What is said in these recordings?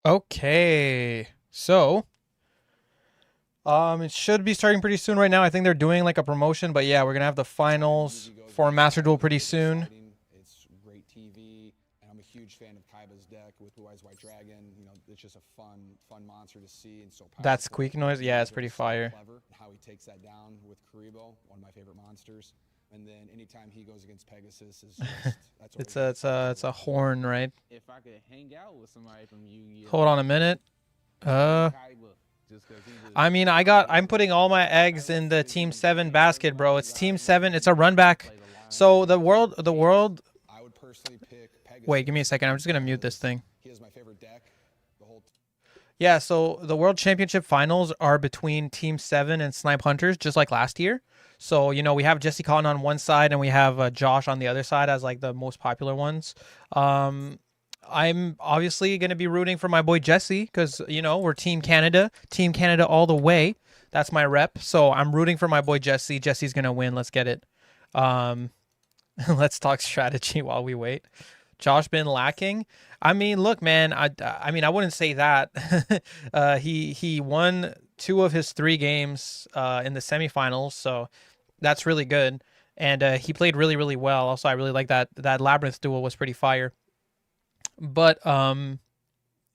Okay. So, it should be starting pretty soon right now. I think they're doing like a promotion, but yeah, we're gonna have the finals for Master Duel pretty soon. It's great TV, and I'm a huge fan of Kaiba's deck with Blue Eyes White Dragon. You know, it's just a fun monster to see and so That powerful. squeak noise, And yeah, it's Yugi's pretty always so fire. clever how he takes that down with Karibo, one of my favorite monsters. And then anytime he goes against Pegasus is just that's always It's a horn, right? If I could hang out with somebody from Yu-Gi-Oh, Hold on a minute. Uh, Kaiba, just because he was. I mean, I'm putting all my eggs in the Team 7 basket, bro. It's Team 7. It's a run back. So the world. I would personally pick Pegasus. Wait, give me a second. I'm just gonna mute this thing. He is my favorite deck. The whole Yeah, so the World Championship finals are between Team 7 and Snipe Hunters, just like last year. So, we have Jesse Cotton on one side and we have Josh on the other side as like the most popular ones. I'm obviously going to be rooting for my boy Jesse because, we're Team Canada all the way. That's my rep. So I'm rooting for my boy Jesse. Jesse's going to win. Let's get it. Let's talk strategy while we wait. Josh been lacking. I mean, look, man. I mean, I wouldn't say that. He won 2 of his 3 games in the semifinals, so that's really good. And he played really, really well. Also, I really like that Labyrinth duel was pretty fire. But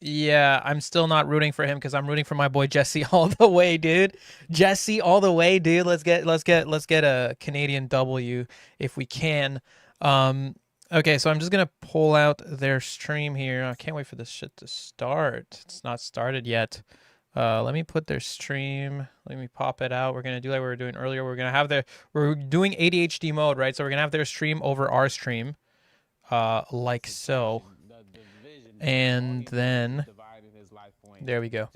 yeah, I'm still not rooting for him because I'm rooting for my boy Jesse all the way, dude. Jesse all the way, dude. Let's get a Canadian W if we can. Okay, so I'm just gonna pull out their stream here. I can't wait for this shit to start. It's not started yet. Let me put their stream. Let me pop it out. We're gonna do like we were doing earlier. We're doing ADHD mode, right? So we're gonna have their stream over our stream, like so. And then there we go.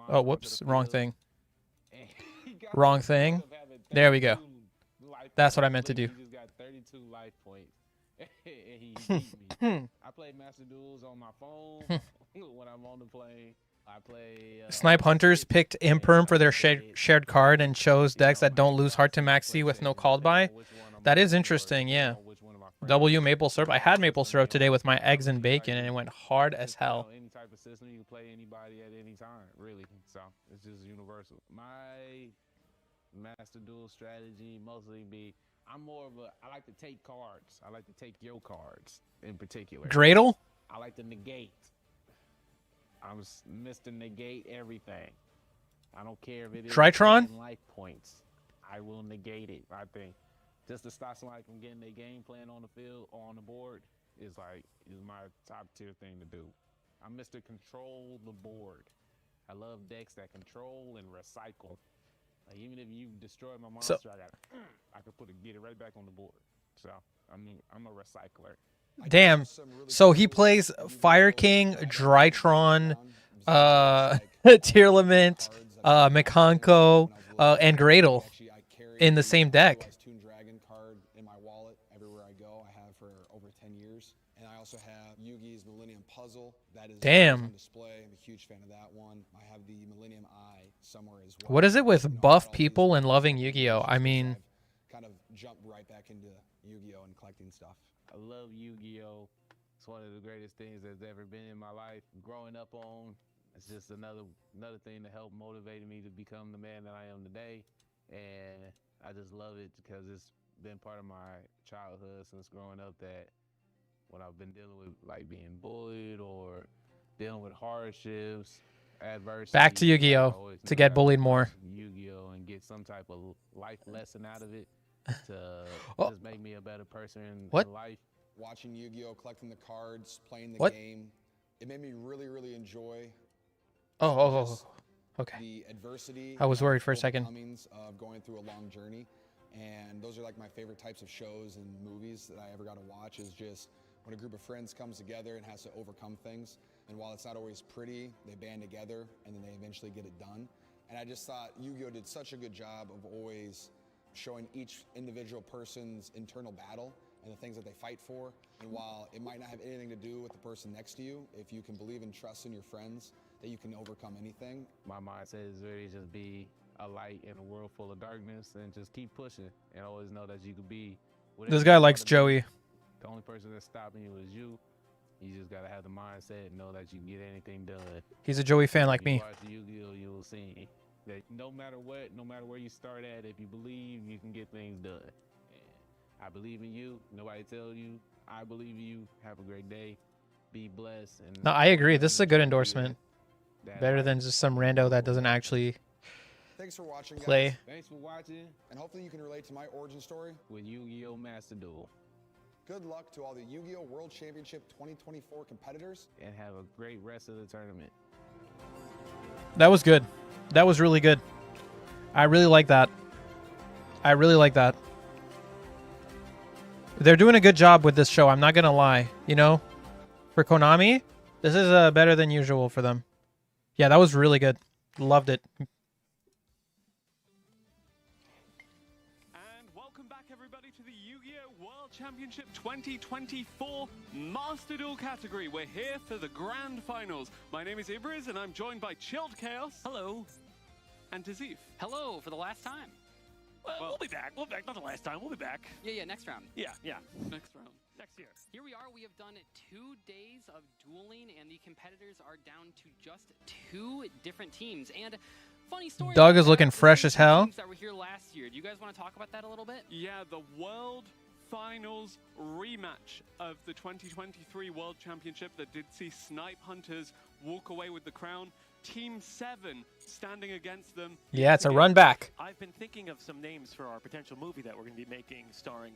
Oh, whoops, wrong thing. Wrong thing. There we go. That's what I meant to do. 32 life points. And he beat me. I play Master Duels on my phone when I'm on the plane. I play Snipe Hunters picked Imperm for their shared card and chose decks that don't lose Heart to Maxi with no called by. That is interesting, yeah. W maple syrup. I had maple syrup today with my eggs and bacon and it went hard as hell. Any type of system, you can play anybody at any time, really. So it's just universal. My Master Duel strategy mostly be I like to take cards. I like to take your cards in particular. Dreidel? I like to negate. I'm Mr. Negate everything. I don't care if it is Tritron? life points. I will negate it. I think just to stop somebody from getting their game plan on the field or on the board is my top tier thing to do. I'm Mr. Control the board. I love decks that control and recycle. Like, even if you destroy my monster, I could get it right back on the board. So I'm a recycler. Damn. So he plays Fire King, Drytron, Tearlament, Mekonko, and Dreidel in the same deck. Dragon card in my wallet everywhere I go. I have for over 10 years. And I also have Yugi's Millennium Puzzle. That is on display. I'm a huge fan of that one. I have the Millennium Eye somewhere as well. What is it with buff people and loving Yu-Gi-Oh? I mean, kind of jumped right back into Yu-Gi-Oh and collecting stuff. I love Yu-Gi-Oh. It's one of the greatest things that's ever been in my life. Growing up on, it's just another thing to help motivate me to become the man that I am today. And I just love it because it's been part of my childhood since growing up, that when I've been dealing with like being bullied or dealing with hardships, adversity. Back to Yu-Gi-Oh to get bullied more. Yu-Gi-Oh and get some type of life lesson out of it to just make me a better person in life. Watching Yu-Gi-Oh, collecting the cards, playing the game, it made me really, really enjoy. Okay. The adversity. I was worried for a second. Of going through a long journey, and those are like my favorite types of shows and movies that I ever got to watch. Is just when a group of friends comes together and has to overcome things. And while it's not always pretty, they band together and then they eventually get it done. And I just thought Yu-Gi-Oh did such a good job of always showing each individual person's internal battle and the things that they fight for. And while it might not have anything to do with the person next to you, if you can believe and trust in your friends, that you can overcome anything. My mindset is really just be a light in a world full of darkness and just keep pushing and always know that you could be. This guy likes Joey. The only person that's stopping you is you. You just gotta have the mindset and know that you can get anything done. He's a Joey fan like You me. watch Yu-Gi-Oh, you'll see that no matter what, no matter where you start at, if you believe, you can get things done. And I believe in you. Nobody tell you. I believe in you. Have a great day. Be blessed. And No, I agree. This is a good show you endorsement. that Better life than just some is rando that full doesn't of- actually Thanks for watching, play. guys. Thanks for watching And hopefully you can relate to my origin story. with Yu-Gi-Oh Master Duel. Good luck to all the Yu-Gi-Oh! World Championship 2024 competitors. And have a great rest of the tournament. That was good. That was really good. I really like that. I really like that. They're doing a good job with this show. I'm not going to lie. You know, for Konami, this is better than usual for them. Yeah, that was really good. Loved it. And welcome back, everybody, to the Yu-Gi-Oh! World Championship 2024 Master Duel category. We're here for the grand finals. My name is Ibris, and I'm joined by Chilled Chaos. Hello. And Tazif. Hello for the last time. Well, We'll be back. We'll be back. Not the last time. We'll be back. Yeah, next round. Yeah. Next round. Next year. Here we are. We have done 2 days of dueling, and the competitors are down to just 2 different teams. And funny story. Doug about is looking that, the fresh same as hell. teams that were here last year. Do you guys want to talk about that a little bit? Yeah, the World Finals rematch of the 2023 World Championship that did see Snipe Hunters walk away with the crown. Team 7 standing against them. Yeah, it's a Again, run back. I've been thinking of some names for our potential movie that we're going to be making starring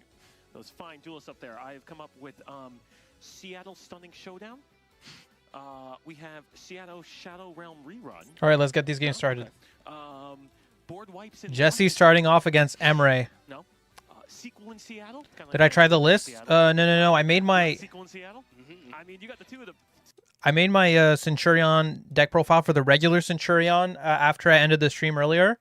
those fine duelists up there. I've come up with Seattle Stunning Showdown. We have Seattle Shadow Realm Rerun. All right, let's get these games started. Board Wipes in Jesse Washington. starting off against Emre. No. Sequel in Seattle. Kinda Did like I try the Sequel in list? Seattle. No. I made my Sequel in Seattle. I mean, you got the two of them. Centurion deck profile for the regular Centurion after I ended the stream earlier.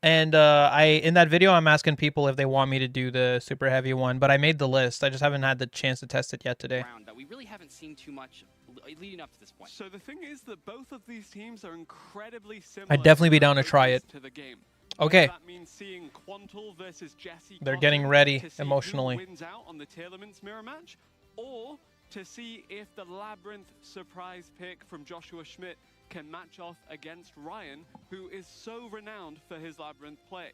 And in that video, I'm asking people if they want me to do the super heavy one, but I made the list. I just haven't had the chance to test it yet today. Round that we really haven't seen too much leading up to this point. So the thing is that both of these teams are incredibly similar. I'd definitely be in their down to try approaches it. To the game. Okay. Whether that means seeing Quantul versus Jesse. They're Cotton getting ready to see emotionally. Who wins out on the Telements mirror match, or to see if the Labyrinth surprise pick from Joshua Schmidt can match off against Ryan, who is so renowned for his Labyrinth play.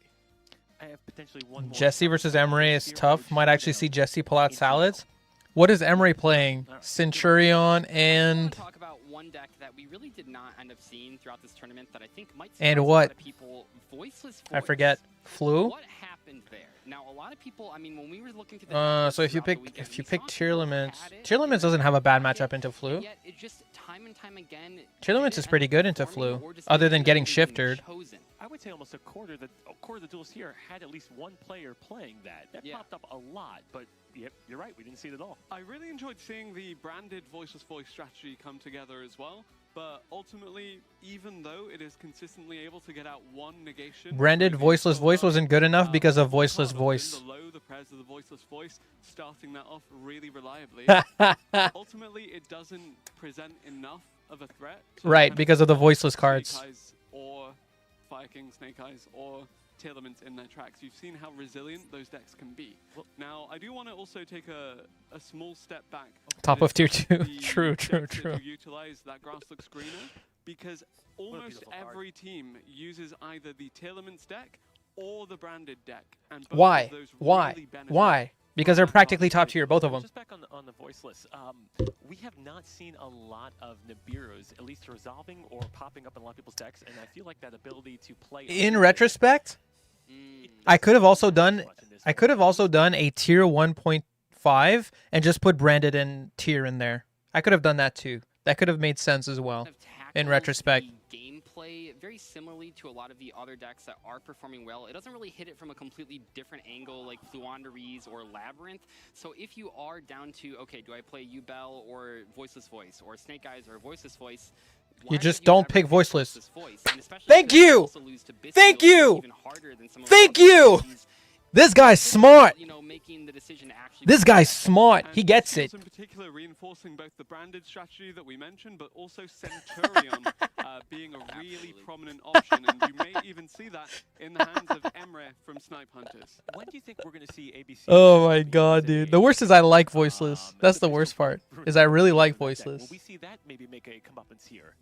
I have potentially one more. Jesse versus Emre is Hero tough. Might actually see Showdown Jesse pull out in salads. Seattle. What is Emre playing? Centurion I want and to talk about one deck that we really did not end up seeing throughout this tournament that I think might And surprise a what? lot of people. Voiceless I Voice. forget. Flu. What happened there? Now, a lot of people, I mean, when we were looking through the So if you throughout the pick weekend, if you we pick saw Tier people Limits, had it, Tier Limits doesn't have a bad matchup into and Flu. yet it just time and time again. Tier Limits is didn't pretty end good up into performing Flu, or just other than ended getting up being shifted. chosen. I would say almost a quarter of the duels here had at least one player playing that. That Yeah. popped up a lot, but yep, you're right. We didn't see it at all. I really enjoyed seeing the branded Voiceless Voice strategy come together as well. But ultimately, even though it is consistently able to get out one negation, Branded maybe Voiceless so Voice low, wasn't good enough because of the Voiceless top Voice. and the low, the prayers of the Voiceless Voice, starting that off really reliably. Ultimately, it doesn't present enough of a threat. To Right, kind of because of the stop voiceless Snake cards. Eyes or Fire King, Snake Eyes, or Tier Limits in their tracks. You've seen how resilient those decks can be. Now, I do want to also take a small step back. Top and of tier discuss 2. the True. decks that do utilize that Grasslook screener, because almost beautiful card. every team uses either the Tier Limits deck or the branded deck. And both of Why? those Why? really benefit Why? Because from they're that practically top cross-play. tier, both of them. Just back on the voiceless, we have not seen a lot of Nibiru's, at least resolving or popping up in a lot of people's decks, and I feel like that ability to play In retrospect, Mm. I could have also done a tier 1.5 and just put branded and tier in there. I could have done that too. That could have made sense as well. Kind of in tackles retrospect. the gameplay very similarly to a lot of the other decks that are performing well. It doesn't really hit it from a completely different angle like Fluandereeze or Labyrinth. So if you are down to, okay, do I play Ubel or Voiceless Voice or Snake Eyes or Voiceless Voice? why just would don't ever pick pick Voiceless. Voice? And especially Thank because you! also lose to Thank Bystial, you! even harder than some of Thank those other you! abilities. This guy's smart. You know, making the decision to actually. This guy's smart. He gets it. In particular, reinforcing both the branded strategy that we mentioned, but also Centurion being a really prominent option, and you may even see that in the hands of Emre from Snipe Hunters. When do you think we're going to see ABC? Oh my god, dude. The worst is I like voiceless. That's the worst part. Is I really like voiceless. Will we see that maybe make a comeuppance here?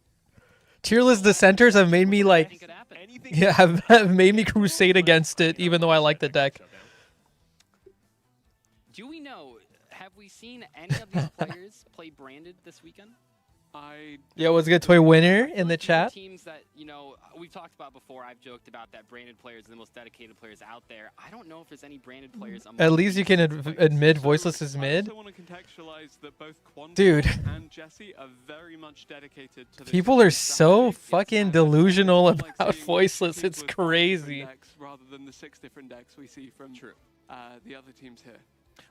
Tearless dissenters have made me like, yeah, have made me crusade against it, even though I like the deck. Do we know? Have we seen any of these players play branded this weekend? Yeah, what's good, Toy Winner in the chat? Teams that, you know, we've talked about before. I've joked about that branded players are the most dedicated players out there. I don't know if there's any branded players. At least you can admit voiceless is mid. I also want to contextualize that both Quantum Dude. and Jesse are very much dedicated to this. People are so fucking delusional about voiceless. It's crazy. Rather than the 6 different decks we see from the other teams here.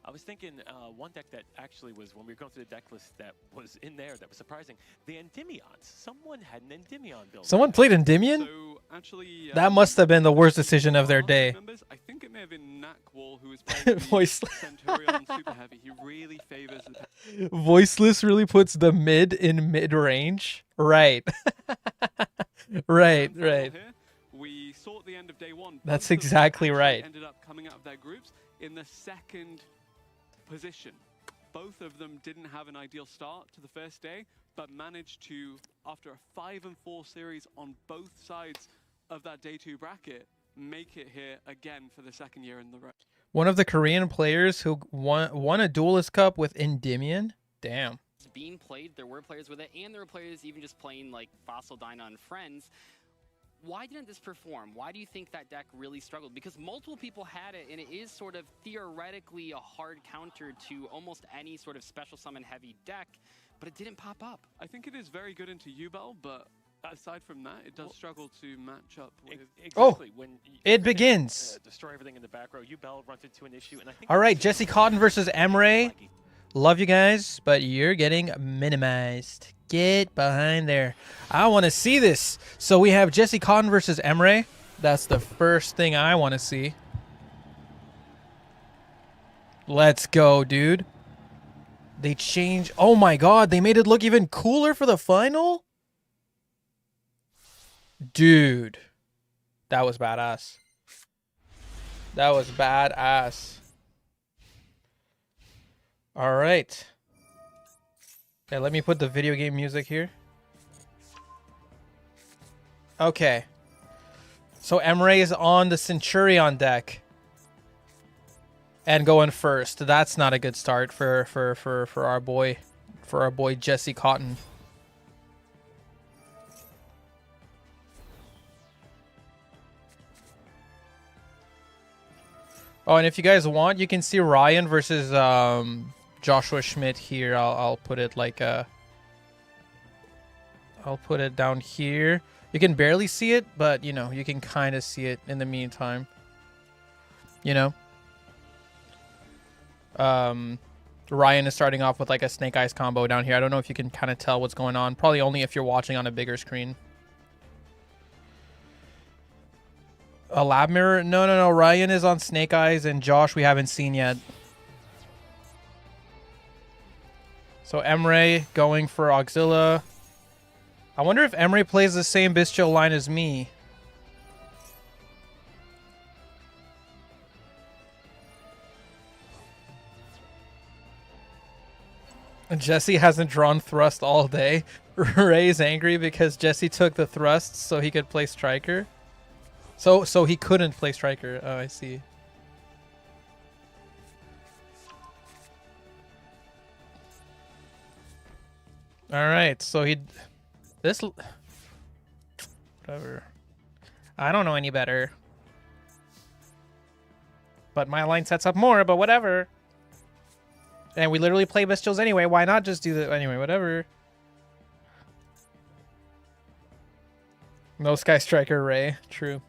I was thinking one deck that actually was, when we were going through the deck list, that was in there that was surprising. The Endymions. Someone had an Endymion build. Someone played Endymion? So actually, That must have been the worst decision of their day. I think it may have been Nakwall who was playing Voiceless. Centurion Super Heavy. He really favors the Voiceless really puts the mid in mid-range. Right. right. Here, we saw at the end of day 1. That's both of them exactly actually right. Ended up coming out of their groups in the 2nd position. Both of them didn't have an ideal start to the first day, but managed to, after a 5-4 series on both sides of that day 2 bracket, make it here again for the 2nd year in the row. One of the Korean players who won a Duelist Cup with Endymion? Damn. It's being played. There were players with it, and there were players even just playing like Fossil Dyna and Friends. Why didn't this perform? Why do you think that deck really struggled? Because multiple people had it, and it is sort of theoretically a hard counter to almost any sort of special summon heavy deck, but it didn't pop up. I think it is very good into Ubel, but aside from that, it does struggle to match up with... Exactly. When it begins. Destroy everything in the back row. Ubel runs into an issue, and I think... All right, Jesse Cotton versus Emre. Love you guys, but you're getting minimized. Get behind there. I want to see this. So we have Jesse Cotton versus Emre. That's the first thing I want to see. Let's go, dude. They changed. Oh my god, they made it look even cooler for the final? Dude. That was badass. That was badass. All right. Okay, let me put the video game music here. Okay. So Emre is on the Centurion deck. And going first. That's not a good start for our boy. For our boy Jesse Cotton. Oh, and if you guys want, you can see Ryan versus Joshua Schmidt here. I'll put it like I'll put it down here. You can barely see it, but you know, you can kind of see it in the meantime. You know? Ryan is starting off with like a Snake Eyes combo down here. I don't know if you can kind of tell what's going on. Probably only if you're watching on a bigger screen. A lab mirror? No. Ryan is on Snake Eyes, and Josh we haven't seen yet. So Emre going for Auxilla. I wonder if Emre plays the same Bistro line as me. Jesse hasn't drawn thrust all day. Ray's angry because Jesse took the thrusts so he could play striker. So he couldn't play striker. Oh, I see. All right, so whatever. I don't know any better. But my line sets up more, but whatever. And we literally play Bestials anyway. Why not just do that? Anyway, whatever. No Sky Striker Ray. True.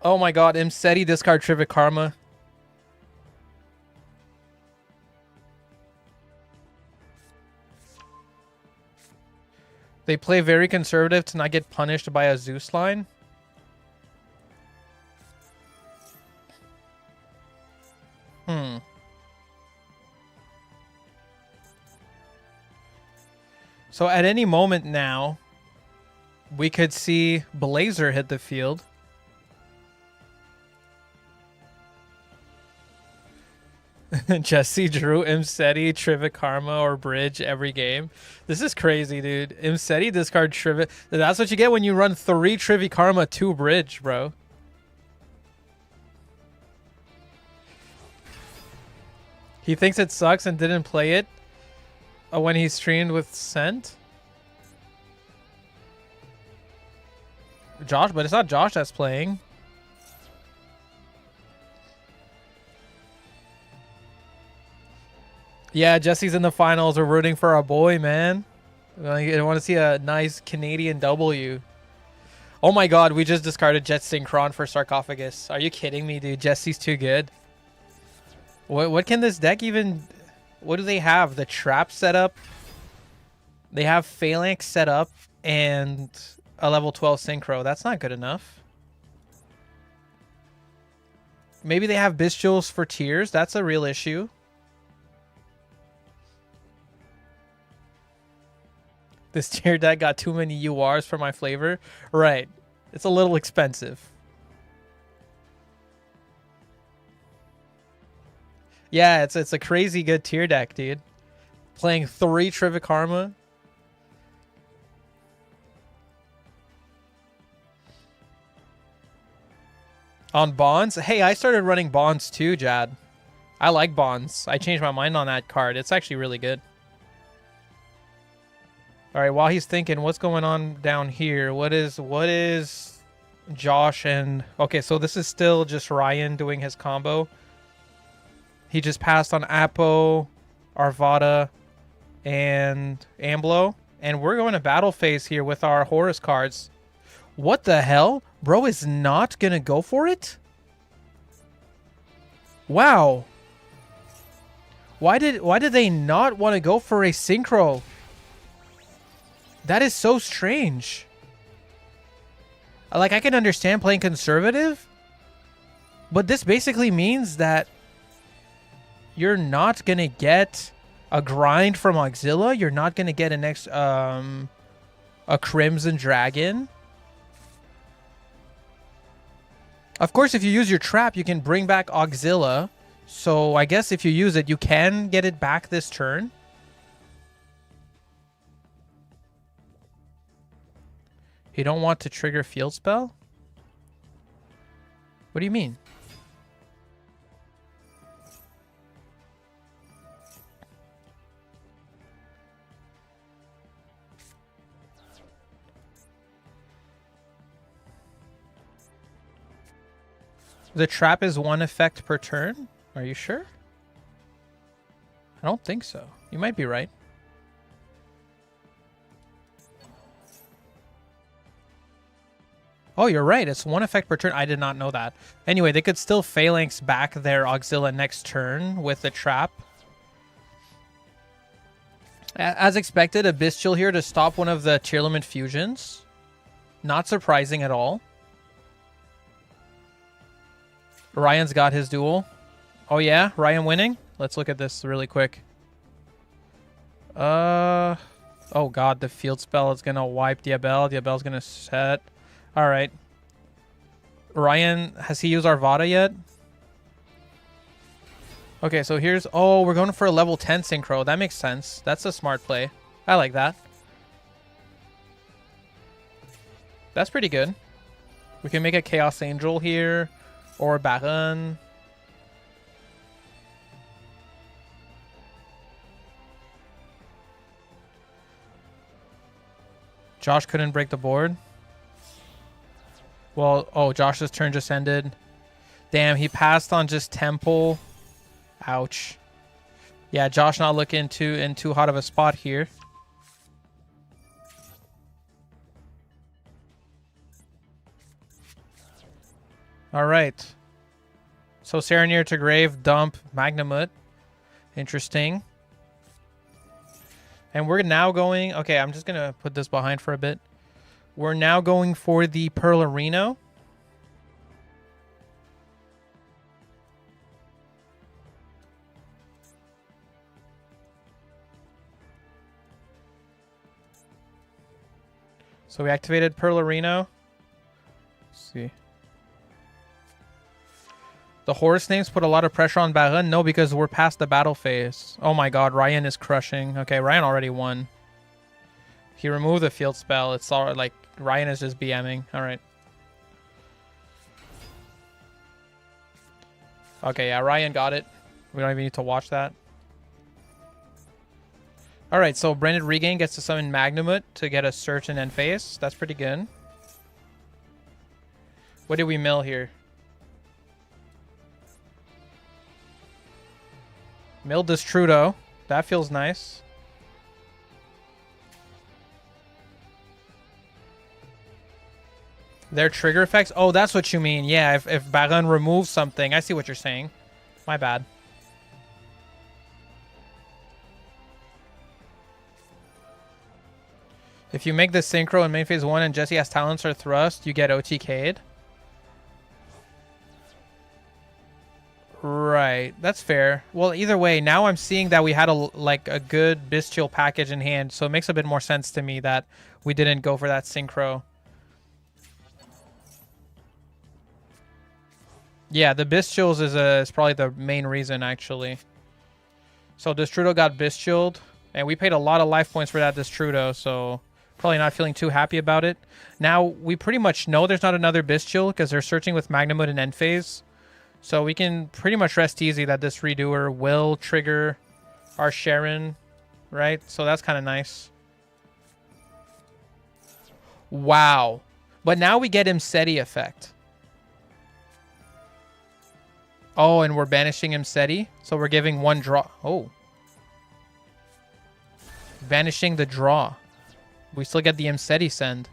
Oh my god, Imseti discard Trivic Karma. They play very conservative to not get punished by a Zeus line. So at any moment now, we could see Blazer hit the field. Jesse, Drew, Imseti, Trivikarma, or Bridge every game. This is crazy, dude. Imseti discard Trivi. That's what you get when you run 3 Trivikarma, 2 Bridge, bro. He thinks it sucks and didn't play it when he streamed with Scent. Josh, but it's not Josh that's playing. Yeah, Jesse's in the finals. We're rooting for our boy, man. I want to see a nice Canadian W. Oh my god, we just discarded Jet Synchron for Sarcophagus. Are you kidding me, dude? Jesse's too good. What can this deck even... What do they have? The trap setup? They have Phalanx set up and a level 12 Synchro. That's not good enough. Maybe they have Bestials for tiers. That's a real issue. This tier deck got too many URs for my flavor. Right. It's a little expensive. Yeah, it's a crazy good tier deck, dude. Playing 3 Trivikarma. On Bonds? Hey, I started running Bonds too, Jad. I like Bonds. I changed my mind on that card. It's actually really good. All right, while he's thinking, what's going on down here? What is Josh and... Okay, so this is still just Ryan doing his combo. He just passed on Apo, Arvada, and Amblo. And we're going to battle phase here with our Horus cards. What the hell? Bro is not going to go for it? Wow. Why did they not want to go for a Synchro? That is so strange. Like, I can understand playing conservative, but this basically means that you're not going to get a grind from Auxilla. You're not going to get a Crimson Dragon. Of course, if you use your trap, you can bring back Auxilla. So I guess if you use it, you can get it back this turn. You don't want to trigger field spell? What do you mean? The trap is 1 effect per turn? Are you sure? I don't think so. You might be right. Oh, you're right. It's 1 effect per turn. I did not know that. Anyway, they could still Phalanx back their Auxilla next turn with the trap. As expected, a Bestial here to stop one of the Tearlament fusions. Not surprising at all. Ryan's got his duel. Oh yeah, Ryan winning? Let's look at this really quick. Oh god, the field spell is gonna wipe Diabel. Diabel's gonna set. Alright. Ryan, has he used Arvada yet? Okay, so here's... Oh, we're going for a level 10 Synchro. That makes sense. That's a smart play. I like that. That's pretty good. We can make a Chaos Angel here. Or Baron. Josh couldn't break the board. Well, oh, Josh's turn just ended. Damn, he passed on just Temple. Ouch. Yeah, Josh not looking in too hot of a spot here. All right. So Serenir to Grave, dump Magnamut. Interesting. And we're now going... Okay, I'm just going to put this behind for a bit. We're now going for the Perlarino. So we activated Perlarino. Let's see. The horse names put a lot of pressure on Baron. No, because we're past the battle phase. Oh my god, Ryan is crushing. Okay, Ryan already won. He removed the field spell. It's all like Ryan is just BMing. All right. Okay, yeah, Ryan got it. We don't even need to watch that. All right, so Branded Regain gets to summon Magnamut to get a search and end phase. That's pretty good. What did we mill here? Mill Destrudo. That feels nice. Their trigger effects? Oh, that's what you mean. Yeah, if Baron removes something. I see what you're saying. My bad. If you make the synchro in main phase 1 and Jesse has talents or thrust, you get OTK'd. Right, that's fair. Well, either way, now I'm seeing that we had a good Bestial package in hand, so it makes a bit more sense to me that we didn't go for that synchro. Yeah, the Bestials is probably the main reason, actually. So Destrudo got Bestialed, and we paid a lot of life points for that Destrudo, so probably not feeling too happy about it. Now, we pretty much know there's not another Bestial, because they're searching with Magnamut in end phase. So we can pretty much rest easy that this Redoer will trigger our Sharon, right? So that's kind of nice. Wow. But now we get Imseti effect. Oh, and we're banishing Imseti. So we're giving one draw. Oh. Banishing the draw. We still get the Imseti send.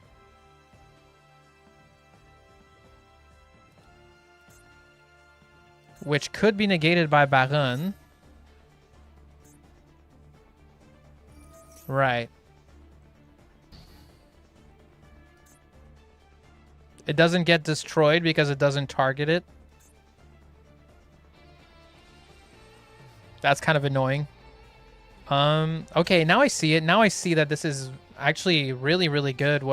Which could be negated by Baron. Right. It doesn't get destroyed because it doesn't target it. That's kind of annoying. Okay, now I see it. Now I see that this is actually really, really good.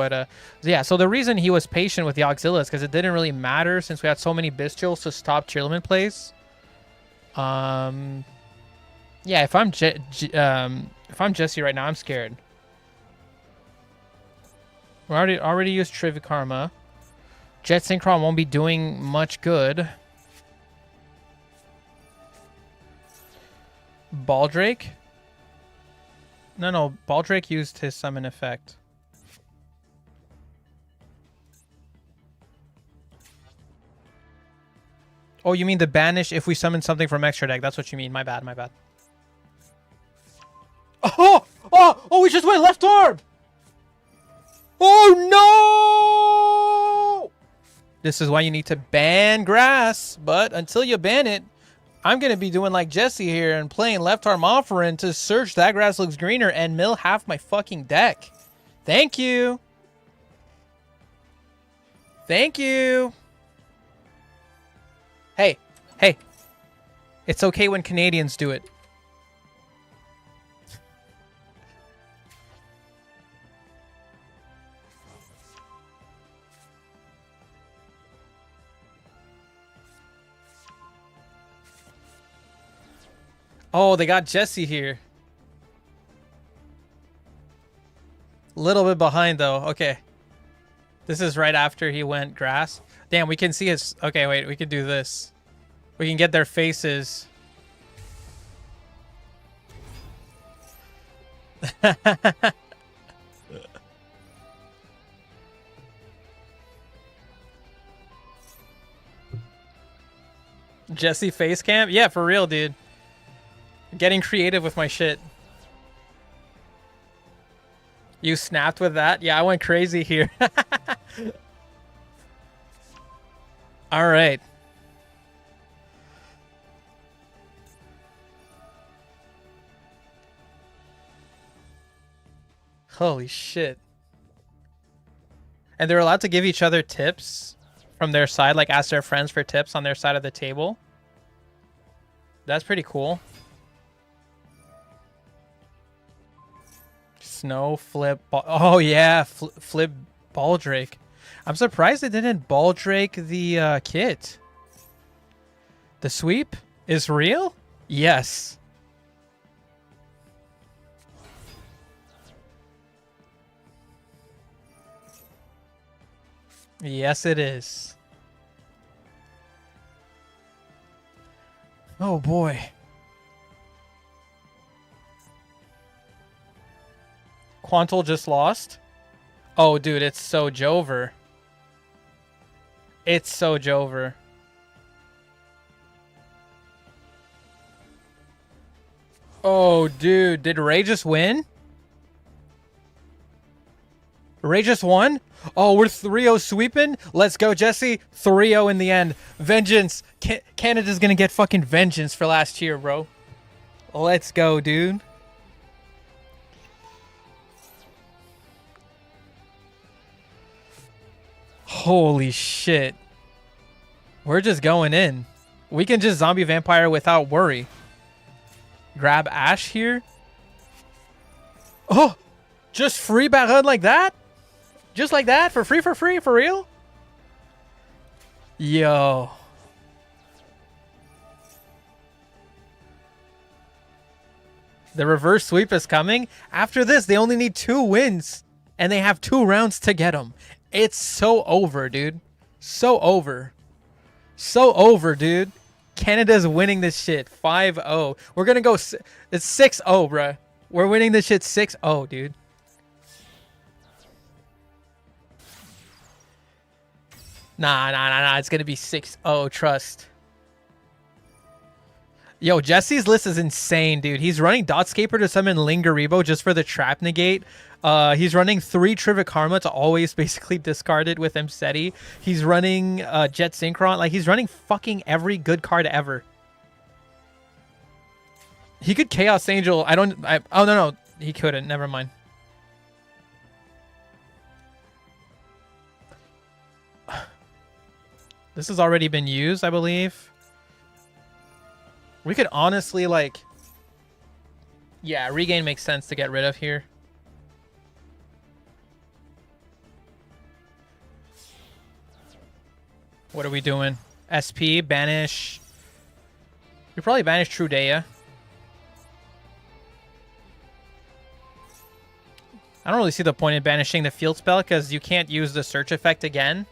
Yeah, so the reason he was patient with the Auxilia is because it didn't really matter since we had so many Bestials to stop Cheerleman plays. Yeah, if I'm Jesse right now, I'm scared. We already used Trivikarma. Jet Synchron won't be doing much good. Baldrake? No, Baldrake used his summon effect. Oh, you mean the banish if we summon something from extra deck. That's what you mean. My bad, my bad. Oh, we just went left arm. Oh, no. This is why you need to ban grass. But until you ban it, I'm going to be doing like Jesse here and playing left arm offering to search that grass looks greener and mill half my fucking deck. Thank you. Thank you. Hey. It's okay when Canadians do it. Oh, they got Jesse here. Little bit behind, though. Okay. This is right after he went grass. Damn, we can see his... Okay, wait. We can do this. We can get their faces. Jesse face cam? Yeah, for real, dude. Getting creative with my shit. You snapped with that? Yeah, I went crazy here. All right. Holy shit. And they're allowed to give each other tips from their side, like ask their friends for tips on their side of the table. That's pretty cool. Snow flip. Oh yeah, flip Ball Drake. I'm surprised they didn't Ball Drake the kit. The sweep is real? Yes. Yes, it is. Oh boy. Quantal just lost. Oh, dude, it's so Jover. It's so Jover. Oh, dude, did Ray just win? Ray just won? Oh, we're 3-0 sweeping? Let's go, Jesse. 3-0 in the end. Vengeance. Canada's gonna get fucking vengeance for last year, bro. Let's go, dude. Holy shit. We're just going in. We can just zombie vampire without worry. Grab Ash here. Oh! Just free Baron like that? Just like that? For free, for real? Yo. The reverse sweep is coming. After this, they only need 2 wins. And they have 2 rounds to get them. It's so over, dude. So over. So over, dude. Canada's winning this shit 5-0. We're going to go... It's 6-0, bruh. We're winning this shit 6-0, dude. Nah. It's going to be 6-0, trust. Yo, Jesse's list is insane, dude. He's running Dotscaper to summon Lingaribo just for the trap negate. He's running 3 Trivic Karma to always basically discard it with Mseti. He's running Jet Synchron. Like, he's running fucking every good card ever. He could Chaos Angel. Oh, no. He couldn't. Never mind. This has already been used, I believe. We could honestly, like... Yeah, regain makes sense to get rid of here. What are we doing? SP, banish. We probably banish Trudea. I don't really see the point in banishing the field spell because you can't use the search effect again.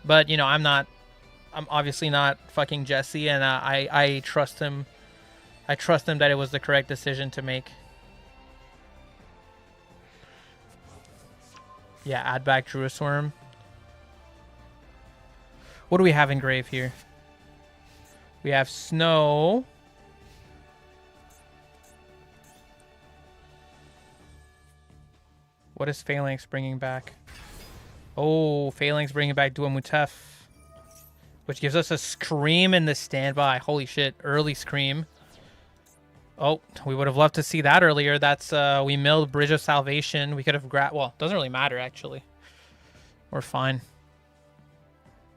But, you know, I'm obviously not fucking Jesse, and I trust him. I trust him that it was the correct decision to make. Yeah, add back Druisworm. What do we have in grave here? We have Snow. What is Phalanx bringing back? Oh, Phalanx bringing back Dua Mutef, which gives us a Scream in the standby. Holy shit, early Scream. Oh, we would have loved to see that earlier. That's, we milled Bridge of Salvation. We could have grabbed, well, doesn't really matter, actually. We're fine.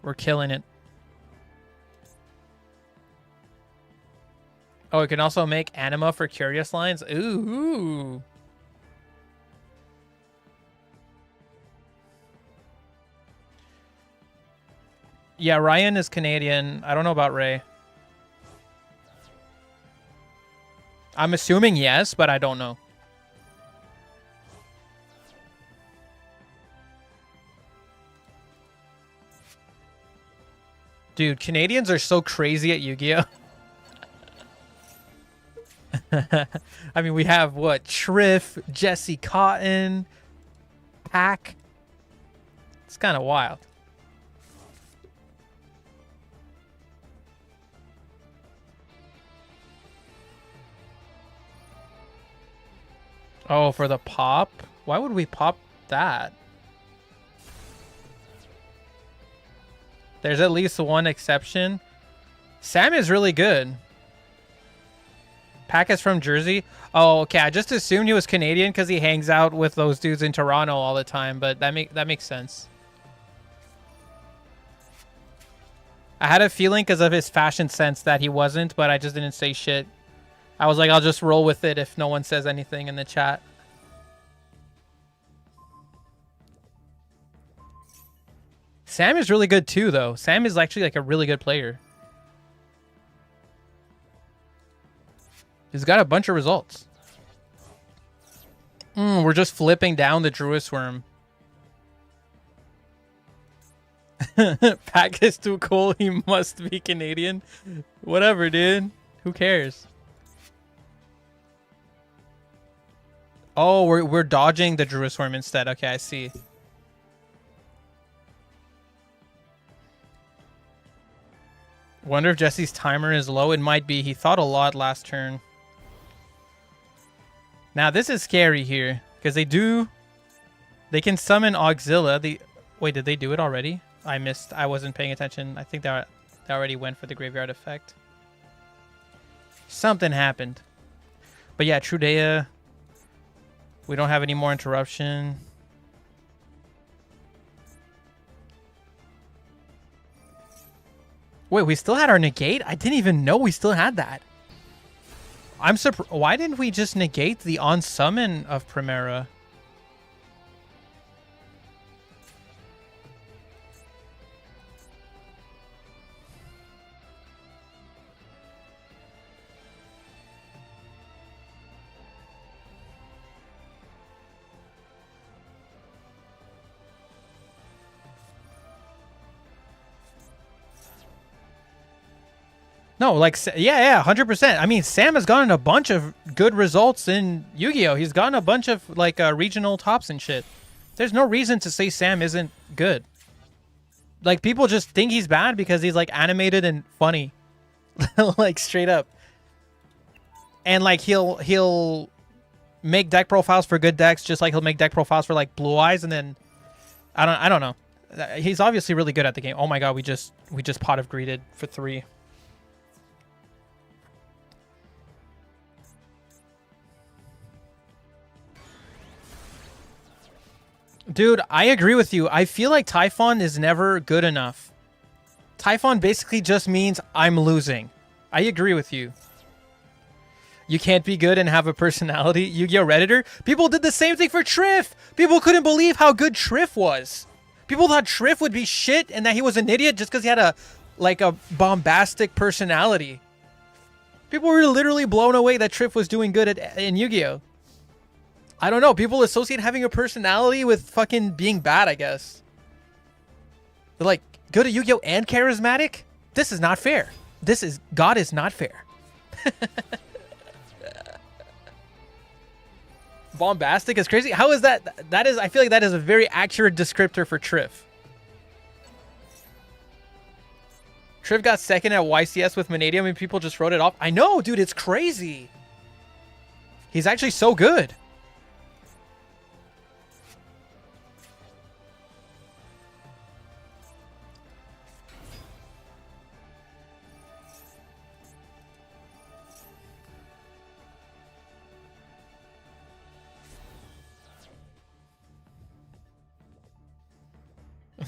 We're killing it. Oh, we can also make Anima for Curious Lines. Ooh. Yeah, Ryan is Canadian. I don't know about Ray. I'm assuming yes, but I don't know. Dude, Canadians are so crazy at Yu-Gi-Oh! I mean, we have, what? Triff, Jesse Cotton, Pack. It's kind of wild. Oh, for the pop? Why would we pop that? There's at least one exception. Sam is really good. Pack is from Jersey. Oh, okay. I just assumed he was Canadian because he hangs out with those dudes in Toronto all the time, but that makes sense. I had a feeling because of his fashion sense that he wasn't, but I just didn't say shit. I was like, I'll just roll with it if no one says anything in the chat. Sam is really good too, though. Sam is actually like a really good player. He's got a bunch of results. We're just flipping down the Druid Worm. Pack is too cool. He must be Canadian. Whatever, dude. Who cares? Oh, we're dodging the Druid Worm instead. Okay, I see. Wonder if Jesse's timer is low. It might be. He thought a lot last turn. Now this is scary here because they can summon Auxilla. Wait, did they do it already? I missed. I wasn't paying attention. I think they already went for the graveyard effect. Something happened. But yeah, Trudea. We don't have any more interruption. Wait, we still had our negate? I didn't even know we still had that. I'm surprised. Why didn't we just negate the on summon of Primera? No, like, yeah, 100%. I mean, Sam has gotten a bunch of good results in Yu-Gi-Oh! He's gotten a bunch of, like, regional tops and shit. There's no reason to say Sam isn't good. Like, people just think he's bad because he's, like, animated and funny. Like, straight up. And, like, he'll make deck profiles for good decks just like he'll make deck profiles for, like, Blue Eyes, and then... I don't know. He's obviously really good at the game. Oh my god, we just pot of greeted for 3. Dude, I agree with you. I feel like Typhon is never good enough. Typhon basically just means I'm losing. I agree with you. You can't be good and have a personality. Yu-Gi-Oh! Redditor. People did the same thing for Triff. People couldn't believe how good Triff was. People thought Triff would be shit and that he was an idiot just because he had a bombastic personality. People were literally blown away that Triff was doing good in Yu-Gi-Oh! I don't know. People associate having a personality with fucking being bad, I guess. They're like, good at Yu-Gi-Oh! And charismatic? This is not fair. God is not fair. Bombastic is crazy. How is that? I feel like that is a very accurate descriptor for Triff. Triff got second at YCS with Manadium and people just wrote it off. I know, dude. It's crazy. He's actually so good.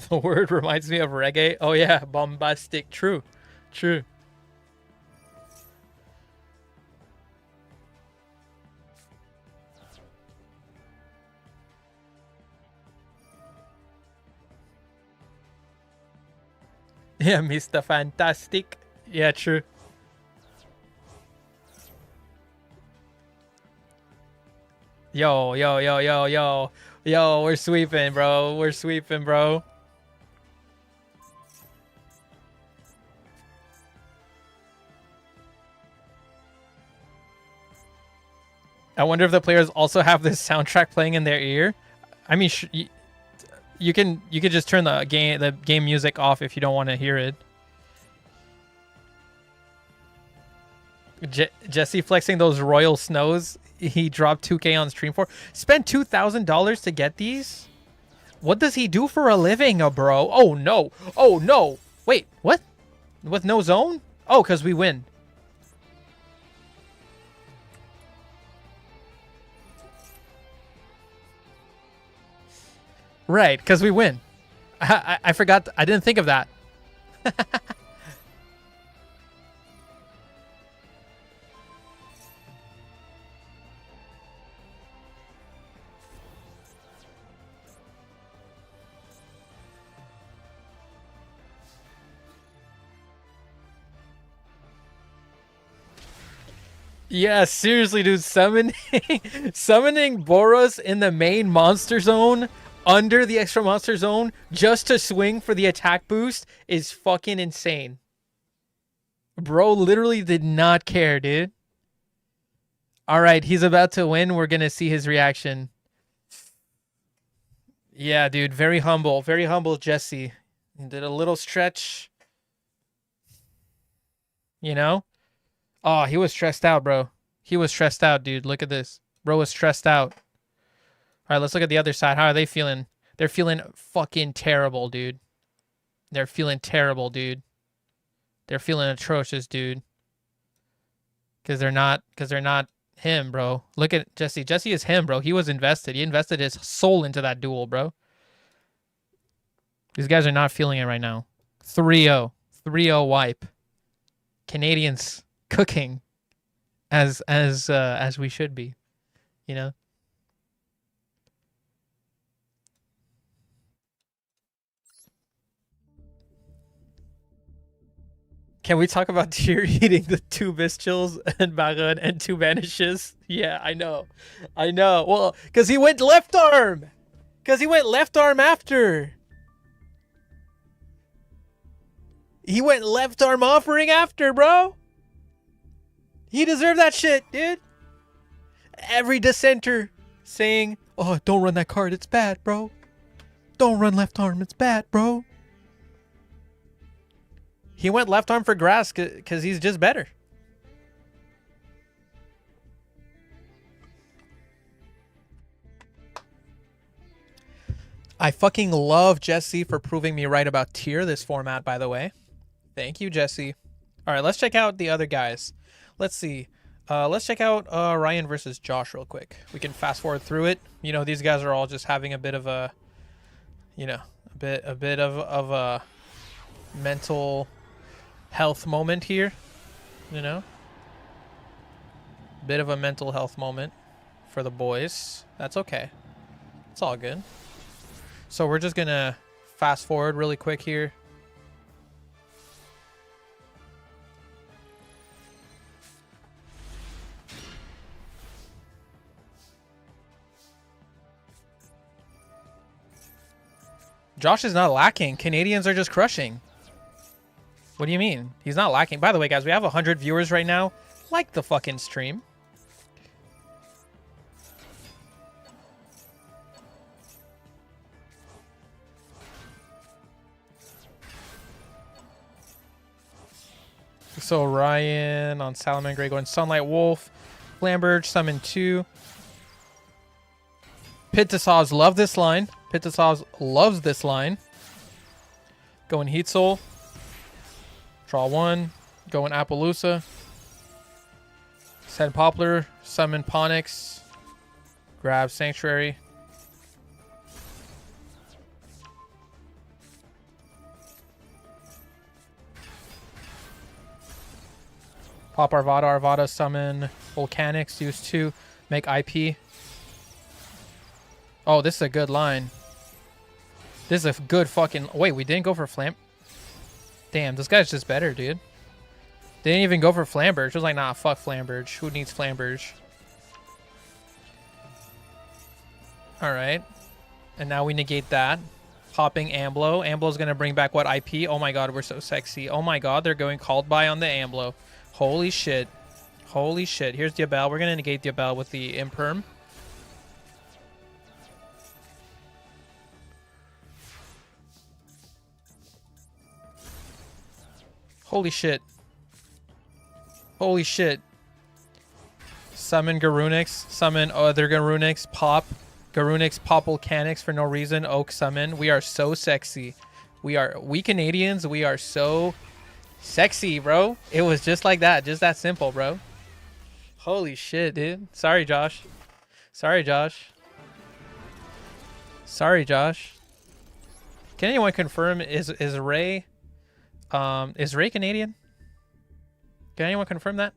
The word reminds me of reggae. Oh yeah, bombastic. True. True. Yeah, Mr. Fantastic. Yeah, true. Yo, yo, yo, yo, yo. Yo, we're sweeping, bro. We're sweeping, bro. I wonder if the players also have this soundtrack playing in their ear. I mean, you can just turn the game music off if you don't want to hear it. Jesse flexing those royal snows. He dropped 2K on stream for. Spent $2,000 to get these. What does he do for a living, bro? Oh no! Oh no! Wait, what? With no zone? Oh, because we win. Right, because we win. I forgot. I didn't think of that. Yeah, seriously, dude. Summoning Boros in the main monster zone under the extra monster zone just to swing for the attack boost is fucking insane. Bro literally did not care, dude. All right, he's about to win. We're going to see his reaction. Yeah, dude. Very humble. Very humble, Jesse. He did a little stretch. You know? Oh, he was stressed out, bro. He was stressed out, dude. Look at this. Bro was stressed out. All right, let's look at the other side. How are they feeling? They're feeling fucking terrible, dude. They're feeling terrible, dude. They're feeling atrocious, dude. Because they're not him, bro. Look at Jesse. Jesse is him, bro. He was invested. He invested his soul into that duel, bro. These guys are not feeling it right now. 3-0. 3-0 wipe. Canadians cooking as we should be, you know. Can we talk about Tyr eating the 2 Bischels and Baron and 2 Vanishes? Yeah, I know. Well, because he went left arm. After. He went left arm offering after, bro. He deserved that shit, dude. Every dissenter saying, oh, don't run that card. It's bad, bro. Don't run left arm. It's bad, bro. He went left arm for grass because he's just better. I fucking love Jesse for proving me right about Tyr this format, by the way. Thank you, Jesse. All right, let's check out the other guys. Let's see. Let's check out Ryan versus Josh real quick. We can fast forward through it. You know, these guys are all just having a bit of a, you know, a bit of a mental health moment here. You know, bit of a mental health moment for the boys. That's okay. It's all good. So we're just gonna fast forward really quick here. Josh is not lacking. Canadians are just crushing. What do you mean? He's not lacking. By the way, guys, we have 100 viewers right now. Like the fucking stream. So Ryan on Salamangre going Sunlight Wolf. Flamberge, summon 2. Pittasaz love this line. Pittasaz loves this line. Going Heat Soul. Draw 1. Going Appaloosa. Send Poplar. Summon Ponix. Grab Sanctuary. Pop Arvada. Arvada summon Volcanics. Use 2. Make IP. Oh, this is a good line. This is a good fucking... Wait, we didn't go for Flam... Damn, this guy's just better, dude. They didn't even go for Flamberge. It was like, nah, fuck Flamberge. Who needs Flamberge? Alright. And now we negate that. Popping Amblo. Amblo's gonna bring back what IP? Oh my god, we're so sexy. Oh my god, they're going Called By on the Amblo. Holy shit. Holy shit. Here's Diabel. We're gonna negate Diabel with the Imperm. Holy shit. Holy shit. Summon Garunix. Summon other Garunix. Pop. Garunix pop Volcanics for no reason. Oak summon. We are so sexy. We Canadians, we are so sexy, bro. It was just like that. Just that simple, bro. Holy shit, dude. Sorry, Josh. Sorry, Josh. Sorry, Josh. Can anyone confirm is Ray... is Ray Canadian? Can anyone confirm that?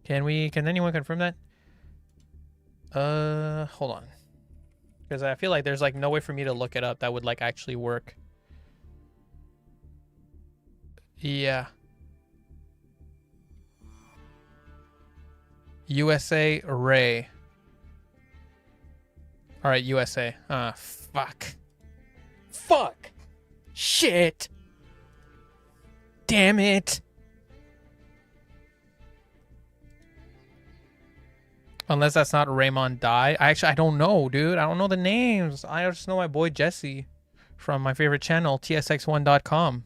Can anyone confirm that? Hold on. Because I feel like there's like no way for me to look it up that would like actually work. Yeah. USA Ray. All right, USA. Fuck. Fuck. Shit. Damn it. Unless that's not Raymond Die. I don't know, dude. I don't know the names. I just know my boy Jesse from my favorite channel, tsx1.com.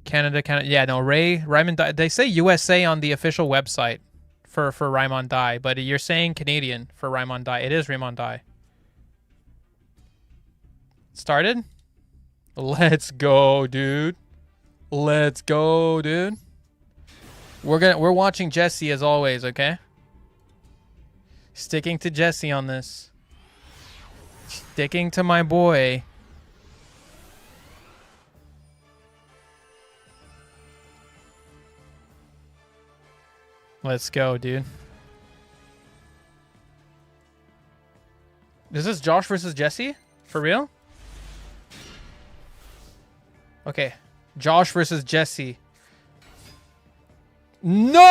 Canada. Yeah, no, Raymond Die. They say USA on the official website for Raymond Die, but you're saying Canadian for Raymond Die. It is Raymond Die. Started? Let's go, dude. Let's go, dude. We're watching Jesse as always, okay? Sticking to Jesse on this. Sticking to my boy. Let's go, dude. Is this Josh versus Jesse? For real? Okay. Josh versus Jesse. No!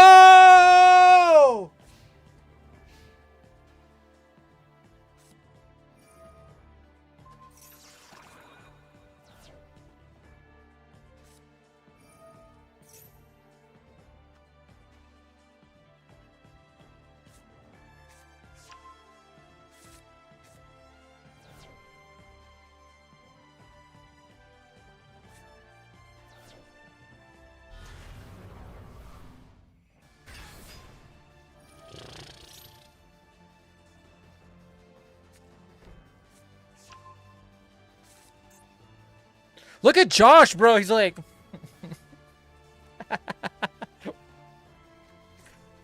Look at Josh, bro. He's like...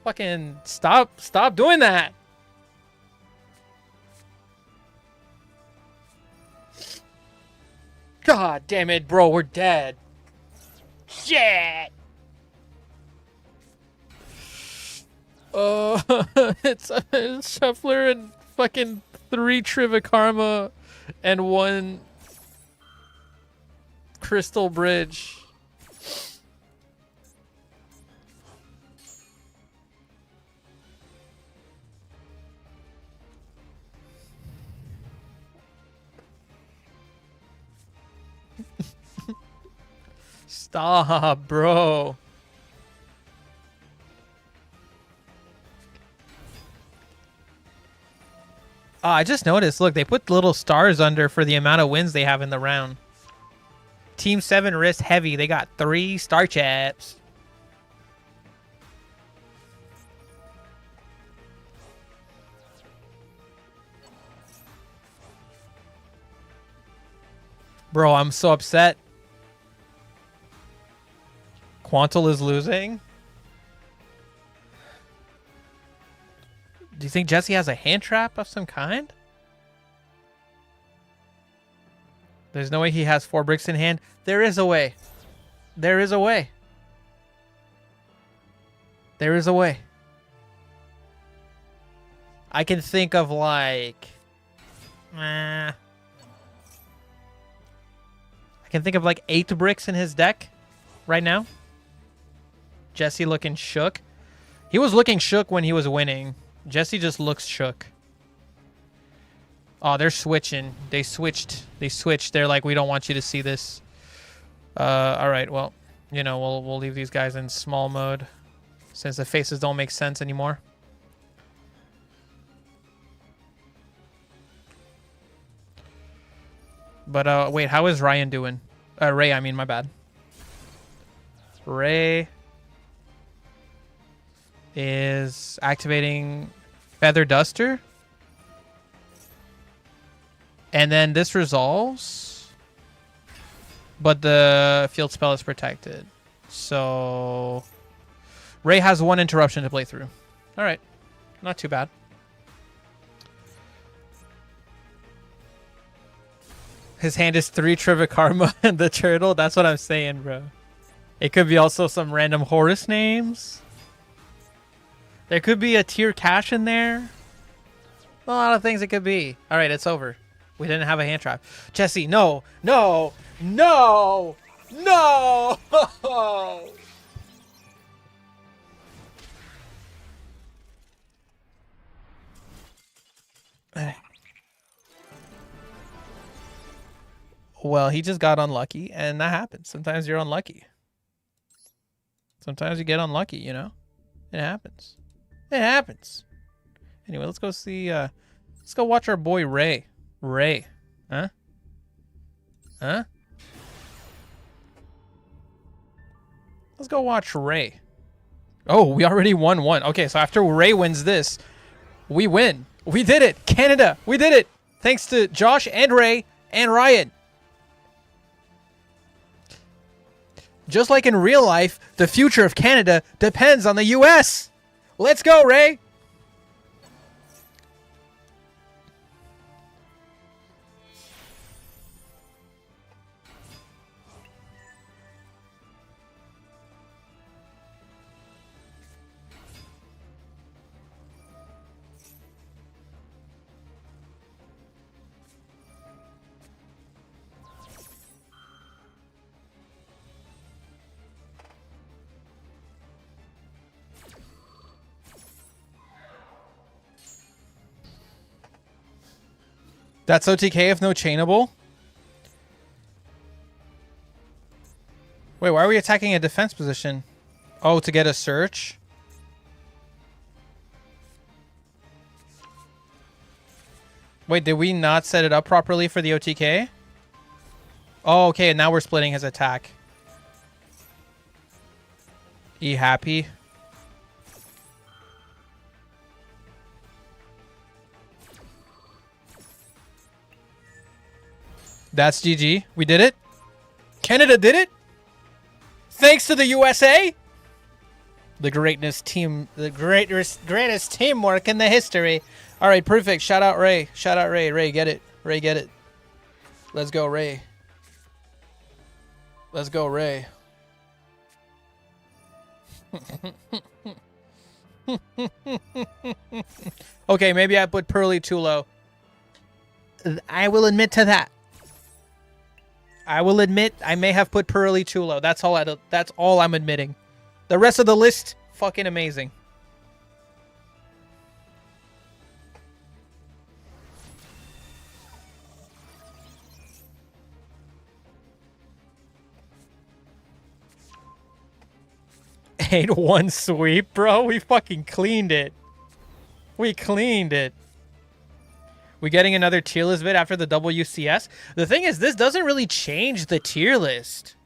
Fucking stop doing that. God damn it, bro. We're dead. Shit. It's Shuffler and fucking 3 Trivikarma and 1 Crystal Bridge. Stop, bro. I just noticed, look, they put little stars under for the amount of wins they have in the round. Team 7 wrist heavy. They got 3 star chaps. Bro, I'm so upset. Quantal is losing. Do you think Jesse has a hand trap of some kind? There's no way he has 4 bricks in hand. There is a way. There is a way. There is a way. I can think of like... I can think of like 8 bricks in his deck right now. Jesse looking shook. He was looking shook when he was winning. Jesse just looks shook. Oh, they're switching. They switched. They switched. They're like, we don't want you to see this. All right. Well, you know, we'll leave these guys in small mode since the faces don't make sense anymore. But wait, how is Ryan doing? Ray, I mean, my bad. Ray is activating Feather Duster. And then this resolves. But the field spell is protected. So Ray has 1 interruption to play through. All right. Not too bad. His hand is 3 Trivikarma and the turtle. That's what I'm saying, bro. It could be also some random Horus names. There could be a tier cash in there. A lot of things it could be. All right, it's over. We didn't have a hand trap. Jesse, no, no, no, no. Well, he just got unlucky, and that happens. Sometimes you're unlucky. Sometimes you get unlucky, you know? It happens. It happens. Anyway, let's go see, let's go watch our boy Ray. Ray. Huh? Huh? Let's go watch Ray. Oh, we already won one. Okay, so after Ray wins this, we win. We did it. Canada, we did it. Thanks to Josh and Ray and Ryan. Just like in real life, the future of Canada depends on the US. Let's go, Ray. That's OTK if no chainable. Wait, why are we attacking a defense position? Oh, to get a search? Wait, did we not set it up properly for the OTK? Oh, okay, now we're splitting his attack. E happy. That's GG. We did it. Canada did it. Thanks to the USA. The greatest teamwork in the history. All right, perfect. Shout out Ray. Shout out Ray. Ray, get it. Ray, get it. Let's go, Ray. Let's go, Ray. Okay, maybe I put Pearly too low. I will admit to that. I will admit I may have put Pearly too low. That's all I'm admitting. The rest of the list, fucking amazing. Ain't one sweep, bro. We fucking cleaned it. We cleaned it. We getting another tier list vid after the WCS? The thing is, this doesn't really change the tier list.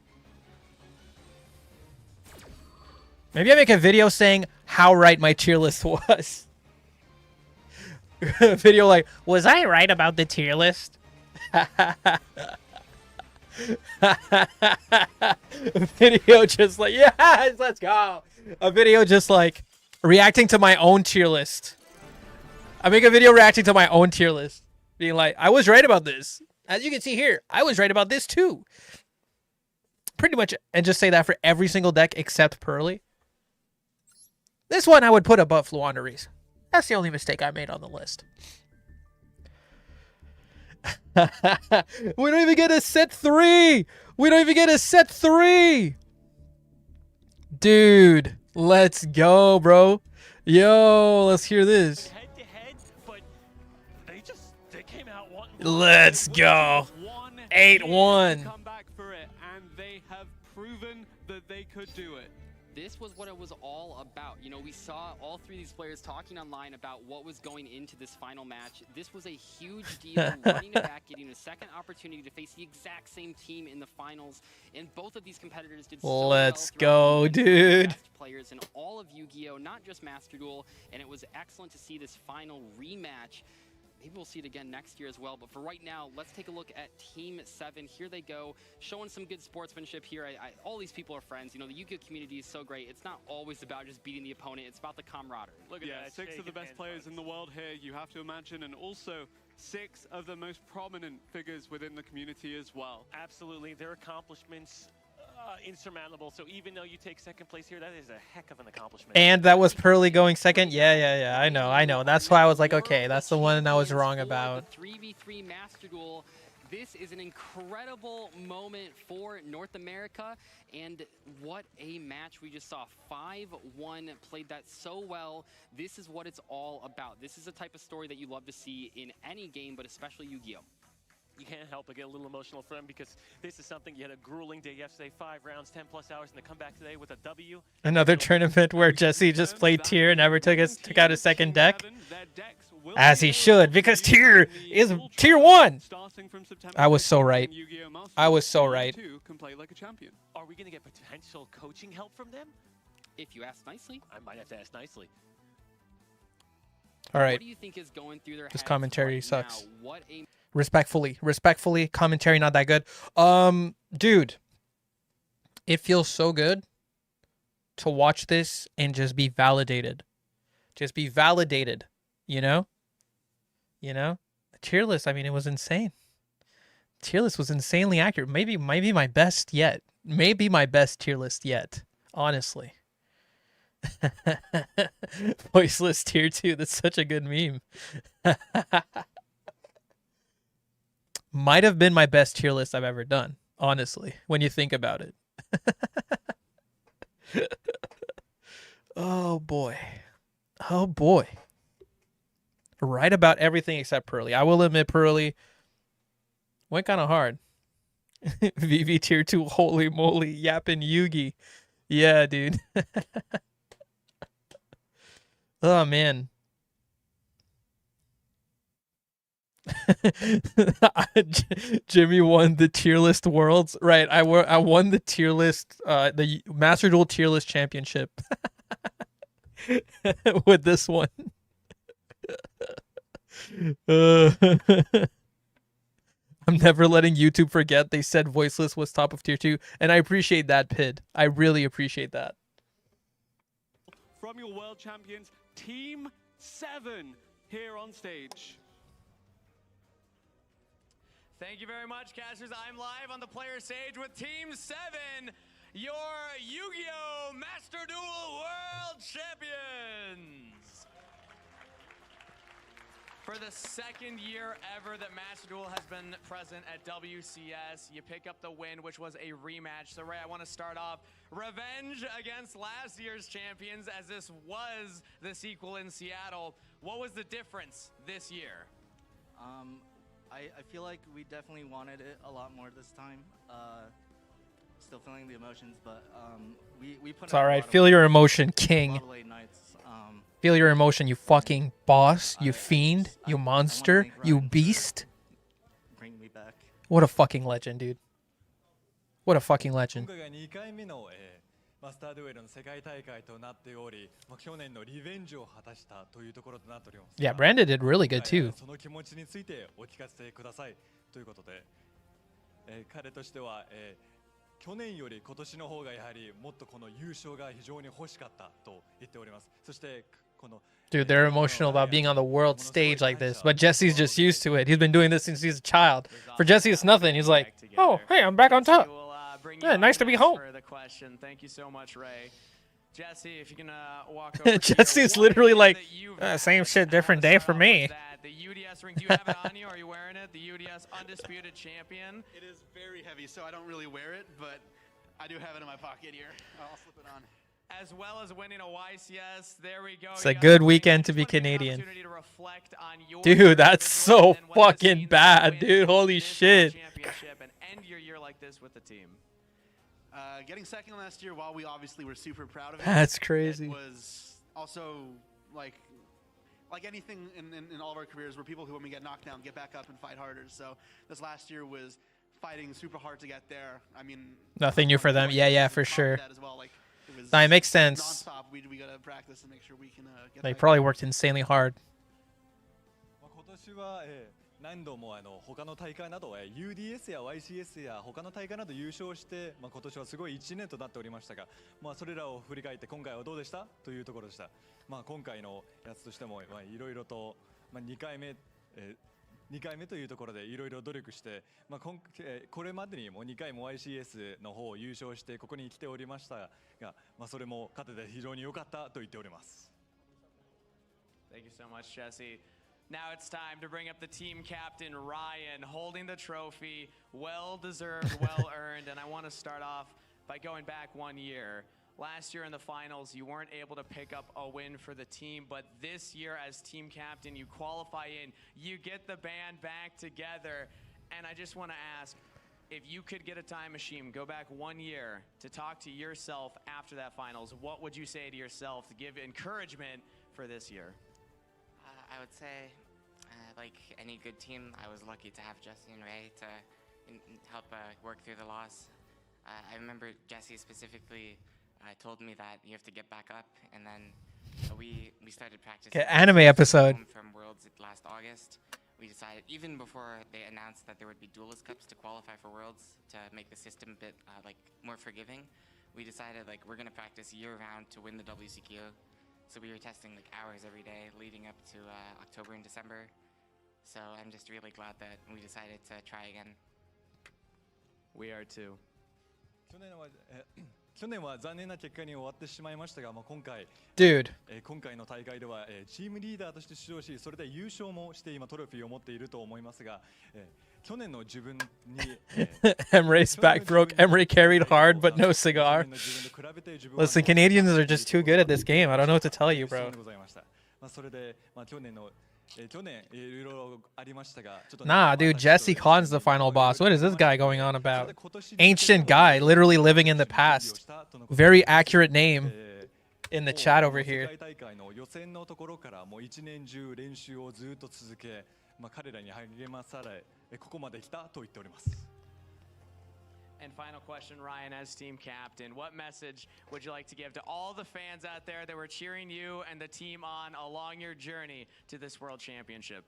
Maybe I make a video saying how right my tier list was. A video like, was I right about the tier list? A video just like, yes, let's go. A video just like reacting to my own tier list. I make a video reacting to my own tier list. Being like, I was right about this. As you can see here, I was right about this too. Pretty much, and just say that for every single deck except Pearly. This one I would put above Fluanderies. That's the only mistake I made on the list. We don't even get a set 3. We don't even get a set 3. Dude, let's go, bro. Yo, let's hear this. Let's go. 8-1. Come back for it, and they have proven that they could do it. This was what it was all about. You know, we saw all three of these players talking online about what was going into this final match. This was a huge deal, running it back, getting a second opportunity to face the exact same team in the finals. And both of these competitors did so Let's well go, dude. best players in all of Yu-Gi-Oh, not just Master Duel. And it was excellent to see this final rematch. Maybe we'll see it again next year as well. But for right now, let's take a look at Team 7. Here they go, showing some good sportsmanship here. All these people are friends. You know, the Yu-Gi-Oh community is so great. It's not always about just beating the opponent. It's about the camaraderie. Look at that. 6 of the best players in the world here, you have to imagine. And also 6 of the most prominent figures within the community as well. Absolutely. Their accomplishments insurmountable. So even though you take second place here, that is a heck of an accomplishment. And that was Pearly going second? Yeah. I know. That's why I was like, okay, that's the one I was wrong about. The 3v3 Master Duel. This is an incredible moment for North America, and what a match we just saw. 5-1, played that so well. This is what it's all about. This is the type of story that you love to see in any game, but especially Yu-Gi-Oh! you can't help but get a little emotional for him because this is something you had a grueling day yesterday, 5 rounds, 10 plus hours, and to come back today with a W. Another tournament where Jesse just played tier and never took out his second deck. As he should, because tier is tier 1. I was so right. I was so right. Are we going to get potential coaching help from them? If you ask nicely. I might have to ask nicely. All right. What do you think is going through their This heads commentary right sucks. now? What a Respectfully, commentary not that good. Dude, it feels so good to watch this and just be validated. Just be validated, you know? You know? The tier list, I mean, it was insane. Tier list was insanely accurate. Maybe my best yet. Maybe my best tier list yet, honestly. Voiceless tier 2. That's such a good meme. Might have been my best tier list I've ever done, honestly, when you think about it. Oh boy. Oh boy. Right about everything except Pearly. I will admit Pearly went kind of hard. VV tier 2, holy moly, yapping Yugi. Yeah, dude. Oh man. Jimmy won the tier list worlds. Right, I won the tier list, the Master Duel tier list championship with this one. I'm never letting YouTube forget they said Voiceless was top of tier 2, and I appreciate that, Pid. I really appreciate that. From your world champions, Team 7 here on stage. Thank you very much, casters. I'm live on the player stage with Team 7, your Yu-Gi-Oh! Master Duel World Champions! For the second year ever that Master Duel has been present at WCS, you pick up the win, which was a rematch. So, Ray, I want to start off revenge against last year's champions, as this was the sequel in Seattle. What was the difference this year? I feel like we definitely wanted it a lot more this time. Still feeling the emotions, but we put. It's all right. Feel your emotion, King. Late nights. Feel your emotion, you fucking boss, you fiend, you monster, you beast. Bring me back. What a fucking legend, dude. What a fucking legend. マスターデュエルの世界大会となっており、去年のリベンジを果たしたというところとなっております。Yeah, Brandon did really good too. その気持ちについてお聞かせくださいということで、彼としては、去年より今年の方がやはりもっとこの優勝が非常に欲しかったと言っております。そしてこの Dude, they're emotional about being on the world stage like this, but Jesse's just used to it. He's been doing this since he's a child. For Jesse, it's nothing. He's like, oh, hey, I'm back on top. Yeah, nice to be home. Thank you so much, Ray. Jesse, if you can walk over. Jesse's literally like, same shit, different day for me. The UDS ring, do you have it on you? Are you wearing it? The UDS Undisputed Champion. It is very heavy, so I don't really wear it, but I do have it in my pocket here. I'll slip it on. As well as winning a YCS. There we go. It's a good weekend to be Canadian. Dude, that's so fucking bad, dude. Holy shit. And end your year like this with the team. Getting second last year, while we obviously were super proud of it, that's crazy. It was also like anything in all of our careers, where people who, when we get knocked down, get back up and fight harder. So this last year was fighting super hard to get there. I mean, nothing new for them. Yeah, for sure. Nah, it makes sense. We gotta practice and make sure we can get they probably worked insanely hard. 何度も他の大会など UDS や YCS や他の大会など優勝して、今年はすごい1年となっておりましたが、それらを振り返って今回はどうでしたというところでした。今回のやつとしてもいろいろと、2回目というところでいろいろ努力して、これまでにも2回も YCS の方を優勝してここに来ておりましたが、それも勝てて非常に良かったと言っております。Thank you so much, Jesse. Now it's time to bring up the team captain, Ryan, holding the trophy. Well deserved, well earned. And I want to start off by going back 1 year. Last year in the finals, you weren't able to pick up a win for the team, but this year as team captain, you qualify in, you get the band back together. And I just want to ask, if you could get a time machine, go back 1 year to talk to yourself after that finals, what would you say to yourself to give encouragement for this year? I would say, like any good team, I was lucky to have Jesse and Ray to help work through the loss. I remember Jesse specifically told me that you have to get back up, and then we started practicing. Okay, anime episode. From Worlds last August. We decided, even before they announced that there would be duelist cups to qualify for Worlds to make the system a bit like more forgiving, we decided like we're gonna practice year-round to win the WCQ. So we were testing like hours every day leading up to October and December. So I'm just really glad that we decided to try again. We are too. 去年は残念な結果に終わってしまいましたが、今回、Dude. 今回の大会では、チームリーダーとして出場し、それで優勝もして今トロフィーを持っていると思いますが、去年の自分に、Emre's back broke. Emre carried hard, but no cigar. Listen, Canadians are just too good at this game. I don't know what to tell you, bro. それで、去年いろいろありましたが、 Nah, dude, Jesse Khan's the final boss. What is this guy going on about? Ancient guy, literally living in the past. Very accurate name in the chat over here. 世界大会の予選のところからもう一年中練習をずっと続け、彼らに励まされ、ここまで来たと言っております。 And final question, Ryan, as team captain, what message would you like to give to all the fans out there that were cheering you and the team on along your journey to this World Championship?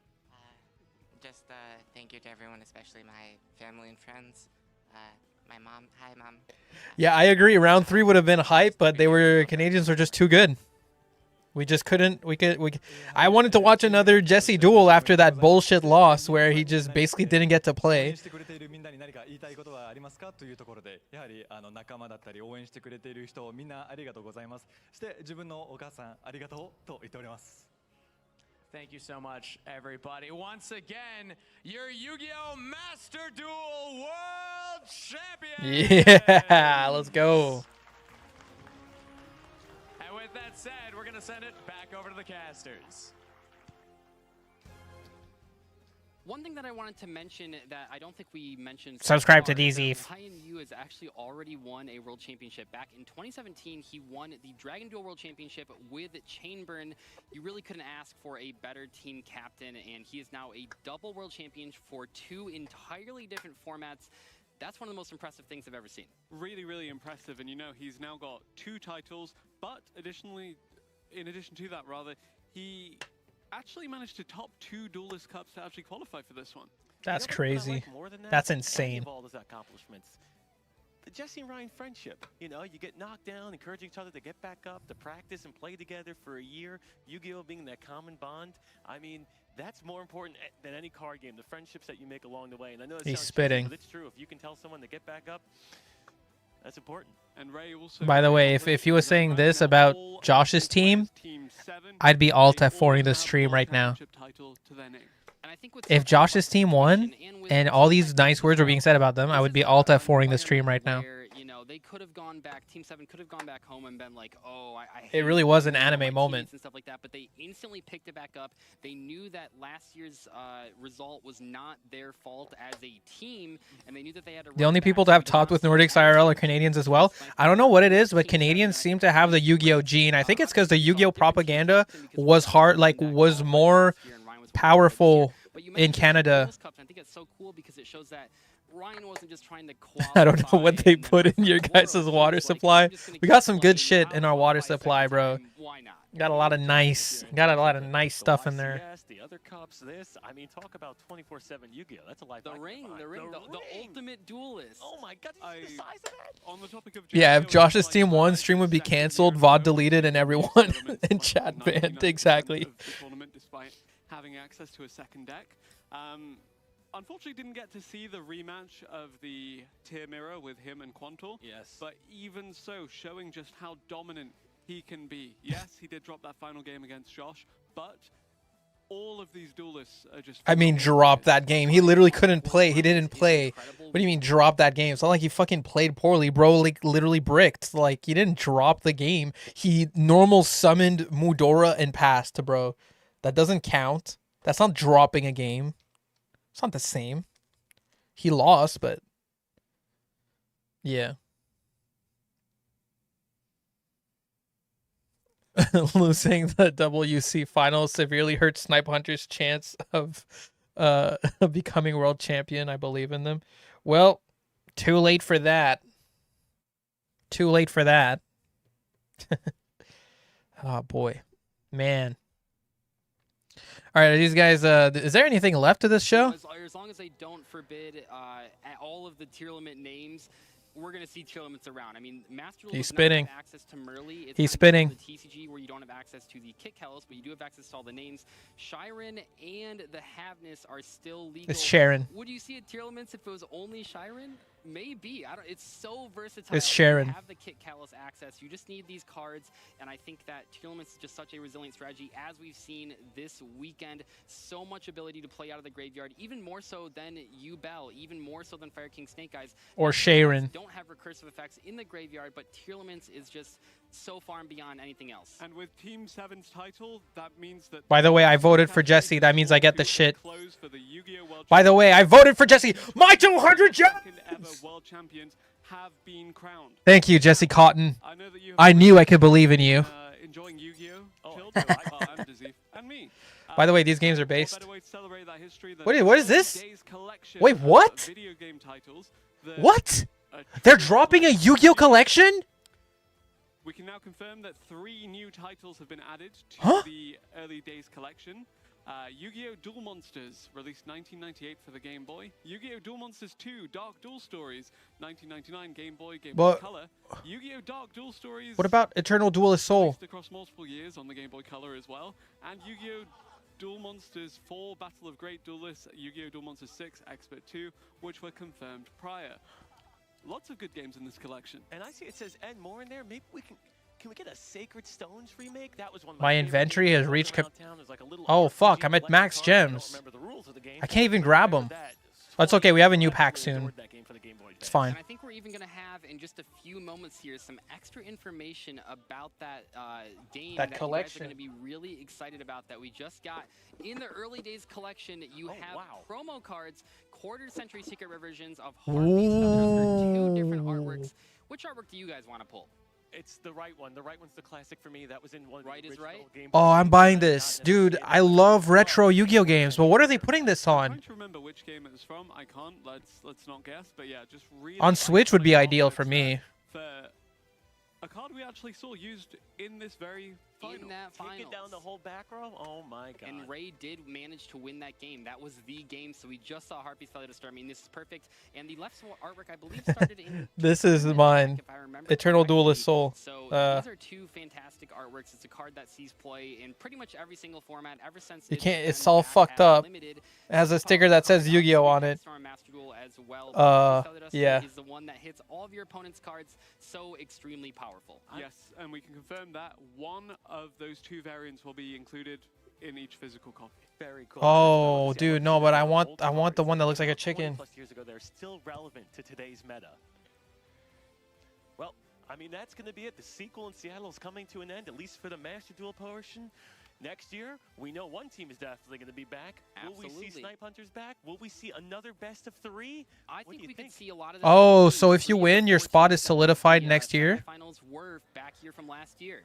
Just thank you to everyone, especially my family and friends. My mom, hi mom. Yeah, I agree. Round 3 would have been hype, but Canadians were just too good. We just couldn't. I wanted to watch another Jesse duel after that bullshit loss where he just basically didn't get to play. みんなに何か言いたいことはありますかというところで、やはり仲間だったり応援してくれている人みんなありがとうございます。そして自分のお母さんありがとうと言っております。 Thank you so much, everybody. Once again, your Yu-Gi-Oh! Master Duel World Champion! Yeah, let's go. And with that said, we're going to send it back over to the casters. One thing that I wanted to mention that I don't think we mentioned. Subscribe so to DZ. Ryan Yu has actually already won a world championship. Back in 2017, he won the Dragon Duel World Championship with Chainburn. You really couldn't ask for a better team captain, and he is now a double world champion for 2 entirely different formats. That's one of the most impressive things I've ever seen. Really, really impressive. And you know, he's now got 2 titles, but additionally, in addition to that, rather, he actually managed to top 2 Duelist Cups to actually qualify for this one. That's You know, crazy. what I like more than that? That's insane. Of all those accomplishments, the Jesse and Ryan friendship. You know, you get knocked down, encourage each other to get back up, to practice and play together for a year. Yu-Gi-Oh! Being that common bond. I mean, that's more important than any card game. The friendships that you make along the way. And I know it He's sounds spitting. cheesy, but it's true. If you can tell someone to get back up, that's important. And Ray also, By the way, if he was saying this about Josh's team, I'd be alt F4ing the stream right now. If Josh's team won and all these nice words were being said about them, I would be alt F4ing the stream right now. You know, they could have gone back. Team 7 could have gone back home and been like, "Oh, I It really was an anime moment and stuff like that." But they instantly picked it back up. They knew that last year's result was not their fault as a team, and they knew that they had to. The only people to have talked with Nordics IRL are Canadians as well. I don't know what it is, but Canadians seem to have the Yu-Gi-Oh gene. I think it's because the Yu-Gi-Oh propaganda was was more powerful in Canada. I think it's so cool because it shows that Ryan wasn't just trying to I don't know what they put in your guys' water supply. We got some good shit in our water supply, bro. Got a lot of nice stuff in there. The other cups, this. I mean, talk about 24/7 Yu-Gi-Oh! That's a life. The ring, the ultimate duelist. Oh my God, the size of that. On the topic of Yeah, if Josh's team won, stream would be canceled, VOD deleted, and everyone in chat banned. Exactly. Despite having access to a second deck. Unfortunately, didn't get to see the rematch of the tier mirror with him and Quantul. Yes. But even so, showing just how dominant he can be. Yes, he did drop that final game against Josh, but all of these duelists are just... I mean, drop that game. He literally couldn't play. He didn't play. What do you mean, drop that game? It's not like he fucking played poorly, bro. Like, literally bricked. Like, he didn't drop the game. He normal summoned Mudora and passed, bro. That doesn't count. That's not dropping a game. It's not the same. He lost, but yeah. Losing the WC finals severely hurt Snipe Hunter's chance of becoming world champion. I believe in them. Well, too late for that. Too late for that. Oh boy, man. All right, are these guys? Is there anything left to this show? As long as they don't forbid all of the tier limit names, we're going to see tier limits around. I mean, Master Duel He's does spinning. not have access to Merly. It's He's not spinning. The TCG where you don't have access to the kick hells, but you do have access to all the names. Shiren and the Havness are still legal. It's Sharon. Would you see a tier limits if it was only Shiren? Maybe. I don't. It's so versatile. It's Sharon. You have the Kit Callus access. You just need these cards, and I think that tier limits is just such a resilient strategy, as we've seen this weekend. So much ability to play out of the graveyard, even more so than Bell, even more so than Fire King Snake Eyes. Or Sharon. Don't have recursive effects in the graveyard, but tier limits is just so far and beyond anything else. And with Team 7's title, that means that. By the way, I voted for Jesse. That means I get the shit. By the way, I voted for Jesse. My 200 Gems! World champions have been crowned. Thank you, Jesse Cotton. I knew I could believe in you. Enjoying Yu-Gi-Oh! I'm Dizzy. And me. By the way, these games are based. Better way to celebrate that history than What is this? Days collection Wait, what? of video game titles that What? They're dropping a Yu-Gi-Oh collection? We can now confirm that 3 new titles have been added to Huh? the early days collection. Yu-Gi-Oh! Duel Monsters, released 1998 for the Game Boy. Yu-Gi-Oh! Duel Monsters 2, Dark Duel Stories, 1999, Game Boy, Game Boy But- Color. Yu-Gi-Oh! Dark Duel Stories. What about Eternal Duelist Soul? Released across multiple years on the Game Boy Color as well. And Yu-Gi-Oh! Duel Monsters 4, Battle of Great Duelists, Yu-Gi-Oh! Duel Monsters 6, Expert 2, which were confirmed prior. Lots of good games in this collection. And I see it says and more in there. Maybe we can we get a Sacred Stones remake? That was one of My favorite inventory games has going reached around town. There's like a little Oh RPG fuck, I'm at collecting max cards. I don't gems. remember the rules of the game. I can't even grab them. That. That's okay, we have a new pack soon. That game for the Game Boy It's Advance. fine. And I think we're even going to have, in just a few moments here, some extra information about that game That that collection. you guys are going to be really excited about that we just got. In the early days collection, you have promo cards, quarter century secret revisions of Harvey's Feathers for 2 different artworks. Which artwork do you guys want to pull? It's the right one. The right one's the classic for me. That was in one of the Right is original right? Game Boy Oh, I'm games. buying Not this. necessarily Dude, I love retro Yu-Gi-Oh games, but what are they putting this I'm on? trying to remember which game it was from. I can't. Let's not guess. But yeah, just really On Switch would be iconic ideal artworks for me. For a card we actually saw used in this very final. In that Take finals. it down the whole back row? Oh my god. And Ray did manage to win that game. That was the game, so we just saw Harpy's Feather to start. I mean, this is perfect. And the left artwork, I believe, started in... This is mine. if I remember Eternal correctly. Duelist Soul. So Uh, these are 2 fantastic artworks. It's a card that sees play in pretty much every single format ever since You it's can't- been it's all back fucked at up. Limited. It has a Super sticker that powerful says card. Yu-Gi-Oh on Obviously, it. Storm Master Duel as well. Harpy's Feather yeah. is the one that hits all of your opponent's cards so extremely powerful. Yes, and we can confirm that one of those 2 variants will be included in each physical copy. Very cool. Oh, dude, no, but I want the one that looks like a 20 chicken. plus years ago, they're still relevant to today's meta. Well, I mean, that's going to be it. The sequel in Seattle is coming to an end, at least for the Master Duel portion. Next year, we know one team is definitely going to be back. Will we see Absolutely. Snipe Hunters back? Will we see another best of 3? I What do think you we could think? see a lot of. Oh, so if you win, your spot is solidified next year? Finals were back here from last year.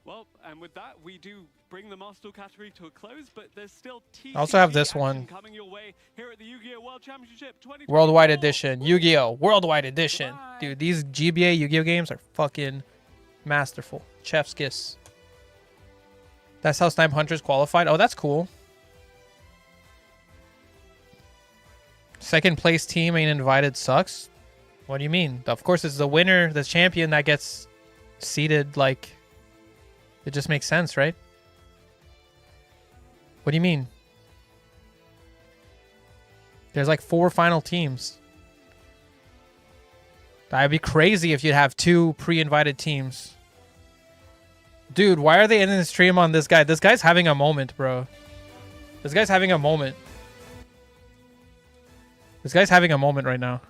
Well, and with that, we do bring the Master Duel category to a close, but there's still TCG I also have this action one. coming your way here at the Yu-Gi-Oh! World Championship 2024. Worldwide Edition. Yu-Gi-Oh! Worldwide Edition. Dude, these GBA Yu-Gi-Oh games are fucking masterful. Chef's kiss. That's how Snipe Hunters qualified. Oh, that's cool. Second place team ain't invited sucks. What do you mean? Of course, it's the winner, the champion that gets seeded. Like, it just makes sense, right? What do you mean? There's like 4 final teams. That'd be crazy if you'd have 2 pre-invited teams. Dude, why are they ending the stream on this guy? This guy's having a moment, bro. This guy's having a moment. This guy's having a moment right now.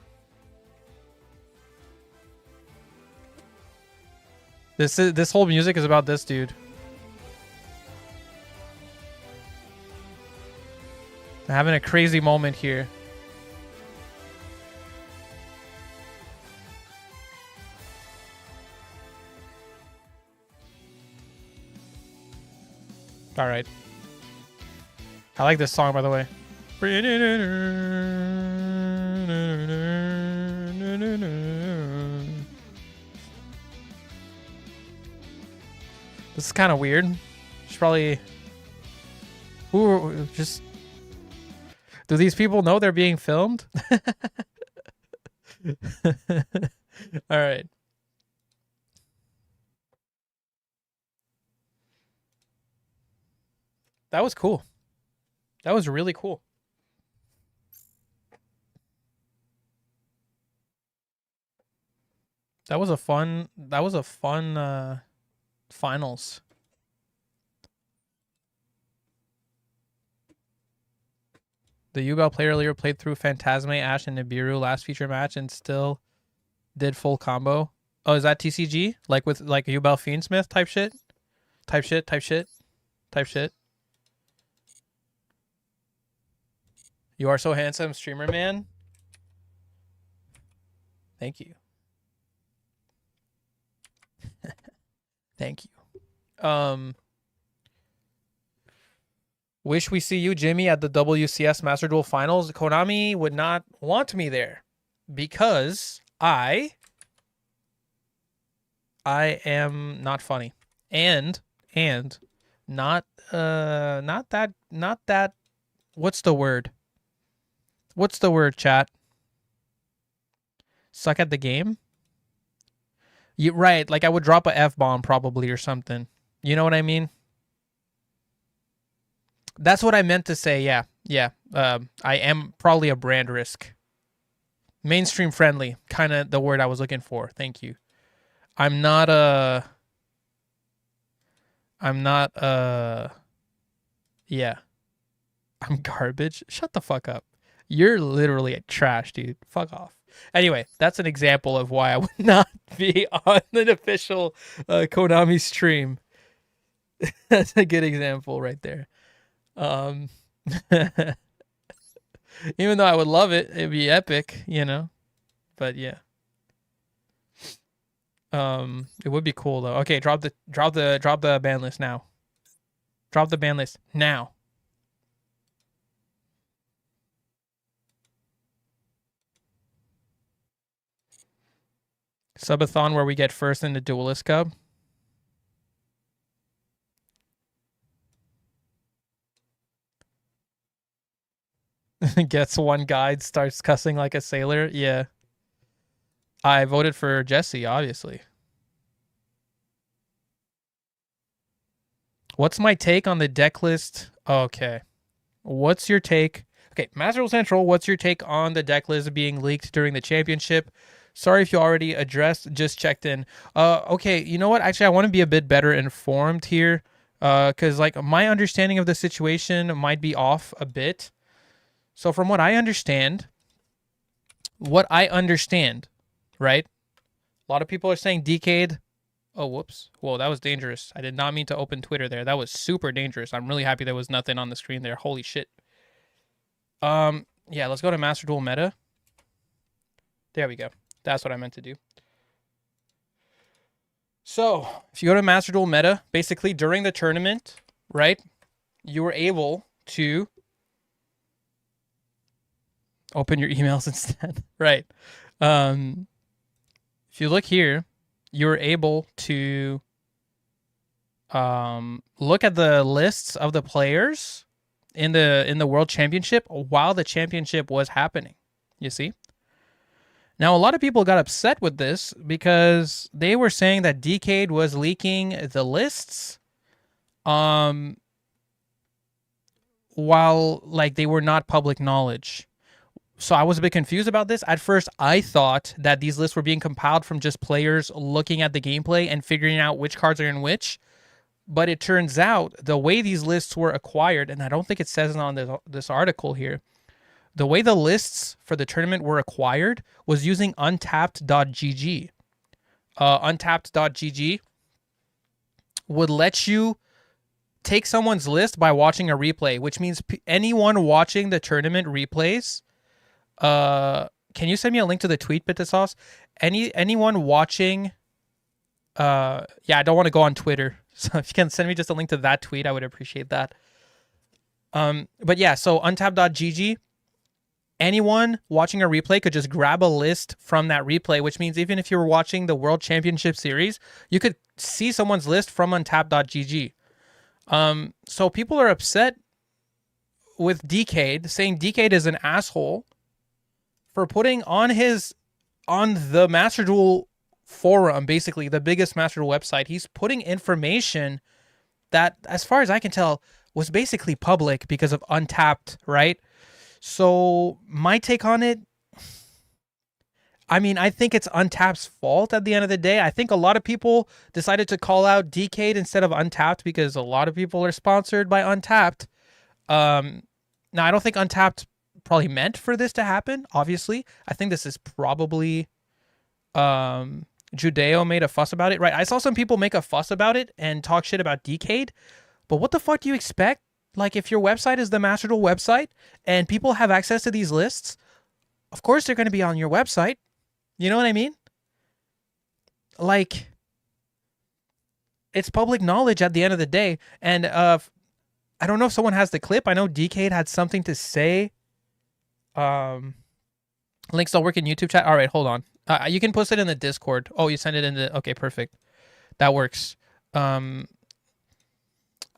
This whole music is about this dude. They're having a crazy moment here. All right. I like this song, by the way. This is kind of weird. Should probably... Ooh, just... Do these people know they're being filmed? All right. That was cool. That was really cool. That was a fun finals. The Yubel player earlier played through Phantasme, Ashe, and Nibiru last feature match and still did full combo. Oh, is that TCG? Like with like Yubel Fiendsmith type shit? Type shit. You are so handsome, streamer man. Thank you. Thank you. Wish we see you, Jimmy, at the WCS Master Duel Finals. Konami would not want me there because I am not funny and not that. What's the word? What's the word, chat? Suck at the game? You right, like I would drop a F-bomb probably or something. You know what I mean? That's what I meant to say, yeah. Yeah. I am probably a brand risk. Mainstream friendly, kind of the word I was looking for. Thank you. I'm not yeah. I'm garbage. Shut the fuck up. You're literally trash, dude. Fuck off. Anyway, that's an example of why I would not be on an official Konami stream. That's a good example right there. Even though I would love it, it'd be epic, you know. But yeah. It would be cool though. Okay, drop the ban list now. Drop the ban list now. Subathon where we get first in the Duelist Cup. Gets one guide, starts cussing like a sailor. Yeah. I voted for Jesse, obviously. What's my take on the deck list? Okay. What's your take? Okay, Master Duel Central, what's your take on the deck list being leaked during the championship? Sorry if you already addressed, just checked in. Okay, you know what? Actually, I want to be a bit better informed here. Because like my understanding of the situation might be off a bit. So from what I understand, right? A lot of people are saying Decade. Oh, whoops. Whoa, that was dangerous. I did not mean to open Twitter there. That was super dangerous. I'm really happy there was nothing on the screen there. Holy shit. Yeah, let's go to Master Duel Meta. There we go. That's what I meant to do. So, if you go to Master Duel Meta, basically during the tournament, right, you were able to open your emails instead. Right. If you look here, you're able to look at the lists of the players in the World Championship while the championship was happening. You see? Now, a lot of people got upset with this because they were saying that Decade was leaking the lists while like they were not public knowledge. So I was a bit confused about this. At first, I thought that these lists were being compiled from just players looking at the gameplay and figuring out which cards are in which. But it turns out the way these lists were acquired, and I don't think it says it on this article here, the way the lists for the tournament were acquired was using untapped.gg. Untapped.gg would let you take someone's list by watching a replay, which means anyone watching the tournament replays. Can you send me a link to the tweet, Bitasauce? Anyone watching? Yeah, I don't want to go on Twitter. So if you can send me just a link to that tweet, I would appreciate that. But yeah, so untapped.gg, anyone watching a replay could just grab a list from that replay, which means even if you were watching the World Championship Series, you could see someone's list from untapped.gg. So people are upset with Decade, saying Decade is an asshole for putting on the Master Duel forum, basically the biggest Master Duel website. He's putting information that, as far as I can tell, was basically public because of Untapped, right? So my take on it, I mean, I think it's Untapped's fault at the end of the day. I think a lot of people decided to call out Decade instead of Untapped because a lot of people are sponsored by Untapped. Now, I don't think Untapped probably meant for this to happen, obviously. I think this is probably Judeo made a fuss about it, right? I saw some people make a fuss about it and talk shit about Decade, but what the fuck do you expect? Like, if your website is the Master Duel website and people have access to these lists, of course they're going to be on your website. You know what I mean? Like, it's public knowledge at the end of the day. And I don't know if someone has the clip. I know Decade had something to say. Links don't work in YouTube chat. All right, hold on. You can post it in the Discord. Oh, you send it in the... Okay, perfect. That works. I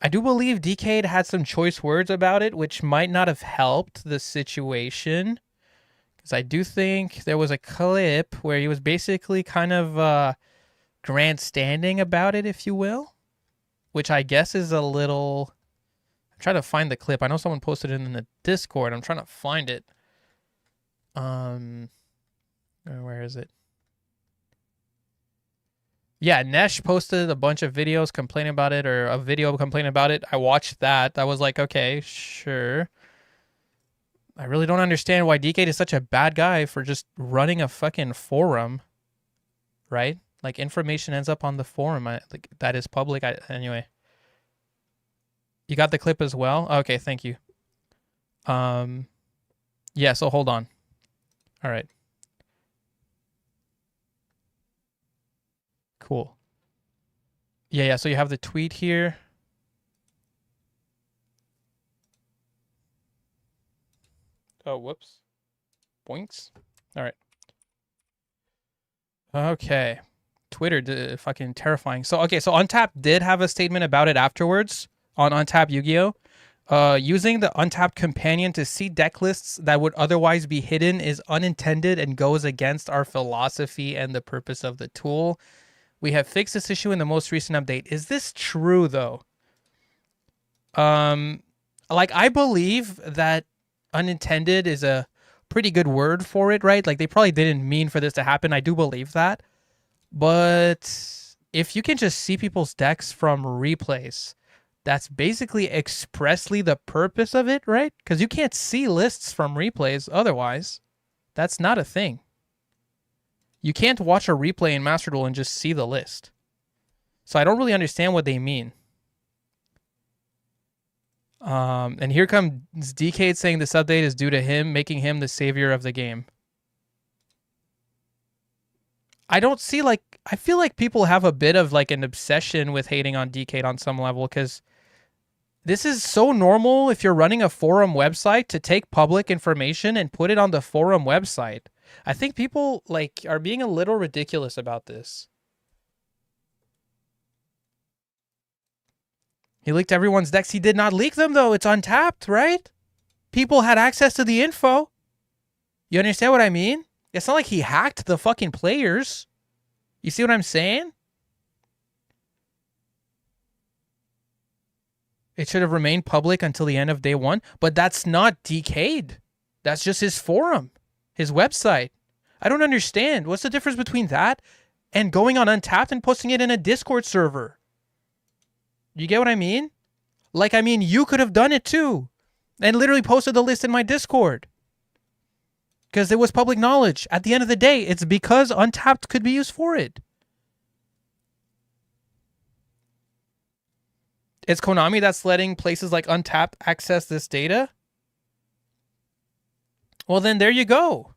do believe Decade had some choice words about it, which might not have helped the situation. Because I do think there was a clip where he was basically kind of grandstanding about it, if you will. Which I guess is a little... I'm trying to find the clip. I know someone posted it in the Discord. I'm trying to find it. Where is it? Yeah, Nesh posted a bunch of videos complaining about it, or a video complaining about it. I watched that. I was like, okay, sure. I really don't understand why Decade is such a bad guy for just running a fucking forum, right? Like, information ends up on the forum. Like, that is public. Anyway. You got the clip as well? Okay, thank you. Yeah, so hold on. All right. Cool. Yeah, so you have the tweet here. Oh, whoops. Boinks. All right. Okay. Twitter, fucking terrifying. So, okay, so Untapped did have a statement about it afterwards on Untapped Yu-Gi-Oh! Using the Untapped companion to see deck lists that would otherwise be hidden is unintended and goes against our philosophy and the purpose of the tool. We have fixed this issue in the most recent update. Is this true, though? Like, I believe that unintended is a pretty good word for it, right? Like, they probably didn't mean for this to happen. I do believe that. But if you can just see people's decks from replays, that's basically expressly the purpose of it, right? Because you can't see lists from replays otherwise. That's not a thing. You can't watch a replay in Master Duel and just see the list. So I don't really understand what they mean. And here comes Decade saying this update is due to him, making him the savior of the game. I don't see, like... I feel like people have a bit of, like, an obsession with hating on Decade on some level, because this is so normal if you're running a forum website to take public information and put it on the forum website. I think people, like, are being a little ridiculous about this. He leaked everyone's decks. He did not leak them, though. It's Untapped, right? People had access to the info. You understand what I mean? It's not like he hacked the fucking players. You see what I'm saying? It should have remained public until the end of day one. But that's not Decade. That's just his forum. His website. I don't understand. What's the difference between that and going on Untapped and posting it in a Discord server? You get what I mean? Like, I mean, you could have done it too. And literally posted the list in my Discord. Because it was public knowledge. At the end of the day, it's because Untapped could be used for it. It's Konami that's letting places like Untapped access this data? Well, then there you go.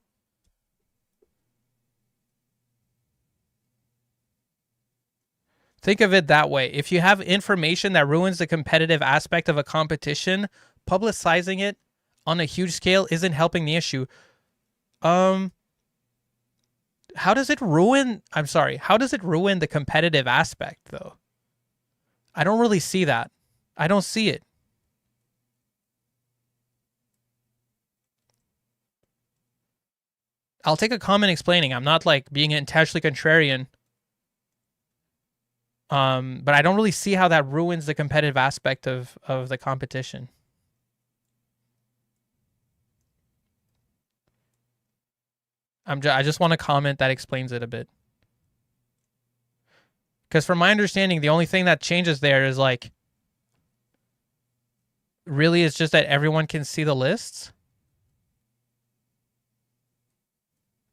Think of it that way. If you have information that ruins the competitive aspect of a competition, publicizing it on a huge scale isn't helping the issue. How does it ruin, how does it ruin the competitive aspect though? I don't really see that. I don't see it. I'll take a comment explaining. I'm not like being intentionally contrarian. But I don't really see how that ruins the competitive aspect of the competition. I just want to comment that explains it a bit. Because from my understanding, the only thing that changes there is like, really it's just that everyone can see the lists.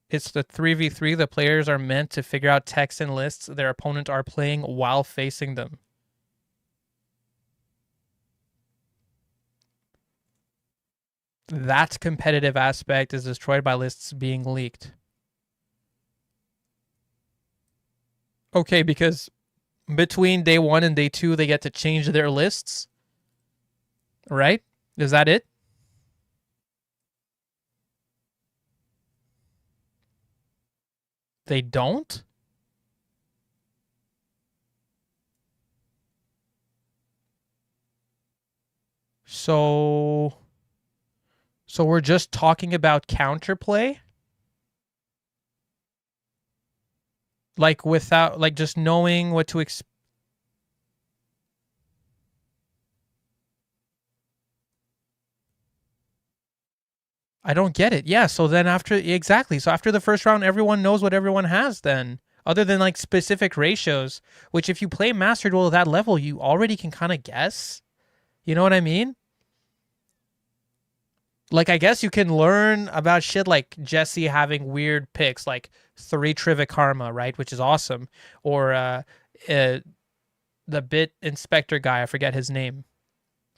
It's the 3v3. The players are meant to figure out text and lists their opponent are playing while facing them. That competitive aspect is destroyed by lists being leaked. Okay, because between day 1 and day 2, they get to change their lists. Right? Is that it? They don't? So we're just talking about counterplay? Like without, like just knowing what to expect? I don't get it. Yeah, so then exactly. So after the first round, everyone knows what everyone has then. Other than like specific ratios, which if you play Master Duel at that level, you already can kind of guess. You know what I mean? Like, I guess you can learn about shit like Jesse having weird picks, like 3 Trivia Karma, right? Which is awesome. Or the bit inspector guy, I forget his name.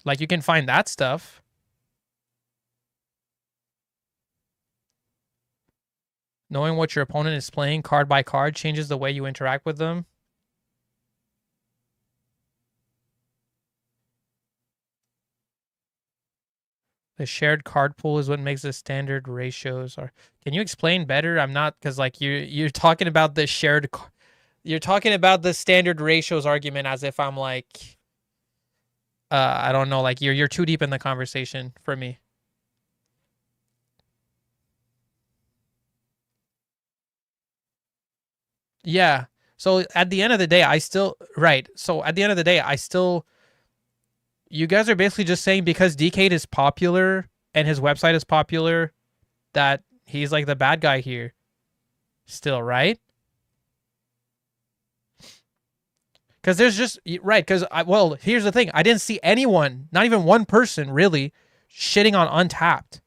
Like, you can find that stuff. Knowing what your opponent is playing card by card changes the way you interact with them. The shared card pool is what makes the standard ratios. Can you explain better? I'm not, because like you're talking about the shared, you're talking about the standard ratios argument as if I'm like, I don't know, like you're too deep in the conversation for me. Yeah. So at the end of the day, right. So at the end of the day, you guys are basically just saying because Decade is popular and his website is popular that he's like the bad guy here still, right? Because there's just, right, because, well, here's the thing. I didn't see anyone, not even one person really, shitting on Untapped.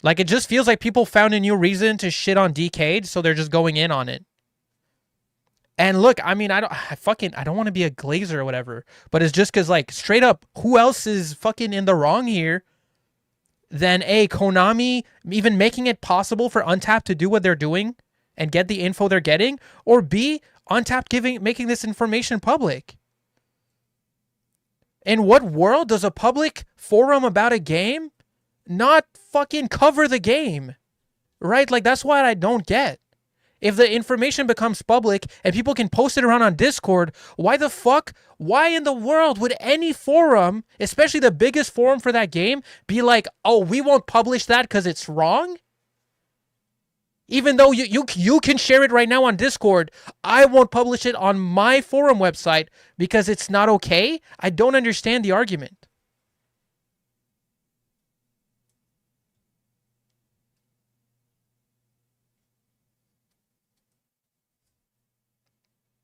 Like, it just feels like people found a new reason to shit on Decade, so they're just going in on it. And look, I mean, I don't want to be a glazer or whatever, but it's just because, like, straight up, who else is fucking in the wrong here than A, Konami even making it possible for Untapped to do what they're doing and get the info they're getting, or B, Untapped making this information public? In what world does a public forum about a game not fucking cover the game? Right? Like, that's what I don't get. If the information becomes public and people can post it around on Discord, why in the world would any forum, especially the biggest forum for that game, be like, oh, we won't publish that because it's wrong? Even though you can share it right now on Discord, I won't publish it on my forum website because it's not okay? I don't understand the argument.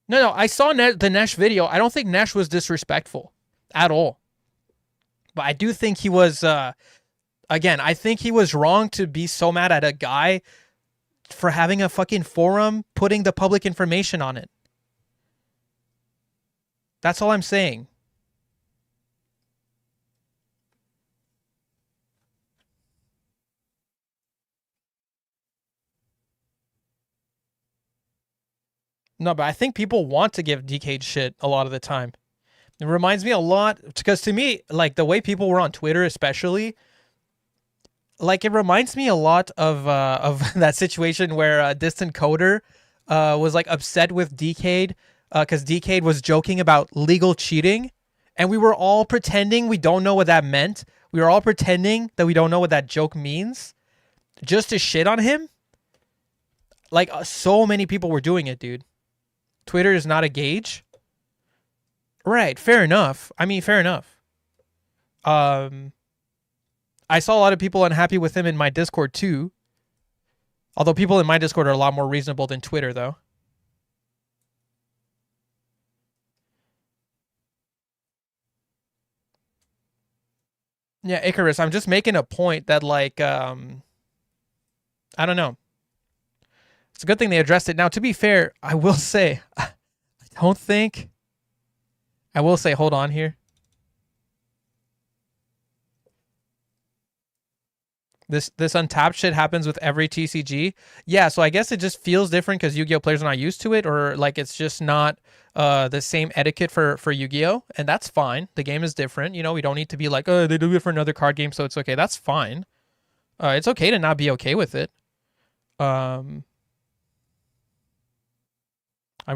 No, I saw the Nesh video. I don't think Nesh was disrespectful at all. But I do think he was, again, I think he was wrong to be so mad at a guy for having a fucking forum putting the public information on it. That's all I'm saying. No, but I think people want to give DK shit a lot of the time. It reminds me a lot, because to me, like the way people were on Twitter, especially, like it reminds me a lot of that situation where Distant Coder was like upset with Decade because Decade was joking about legal cheating, and we were all pretending we don't know what that meant. We were all pretending that we don't know what that joke means, just to shit on him. Like so many people were doing it, dude. Twitter is not a gauge. Right, fair enough. I mean, fair enough. I saw a lot of people unhappy with him in my Discord too. Although people in my Discord are a lot more reasonable than Twitter, though. Yeah, Icarus, I'm just making a point that, like, I don't know. It's a good thing they addressed it. Now, to be fair, I will say, I don't think... I will say, hold on here. This untapped shit happens with every TCG. Yeah, so I guess it just feels different because Yu-Gi-Oh players are not used to it, or like it's just not the same etiquette for Yu-Gi-Oh, and that's fine. The game is different. You know, we don't need to be like, oh, they do it for another card game, so it's okay. That's fine. It's okay to not be okay with it. I'm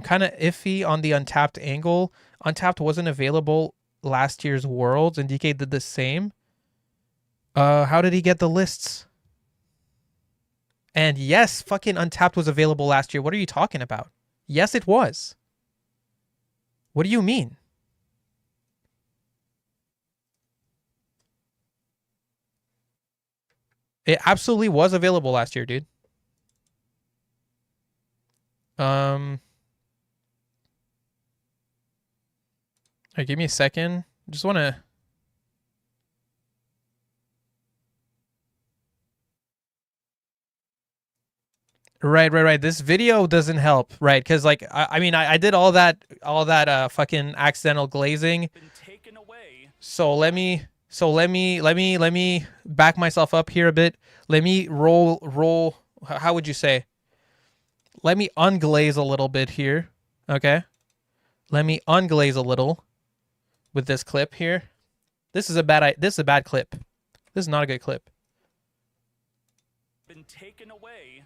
kind of iffy on the Untapped angle. Untapped wasn't available last year's Worlds, and DK did the same. How did he get the lists? And yes, fucking Untapped was available last year. What are you talking about? Yes, it was. What do you mean? It absolutely was available last year, dude. Right, give me a second. Just want to... Right. This video doesn't help, right? Because like I mean I did all that fucking accidental glazing. So let me back myself up here a bit. Let me roll. How would you say? Let me unglaze a little bit here. Okay. Let me unglaze a little with this clip here. This is a bad clip. This is not a good clip. Been taken away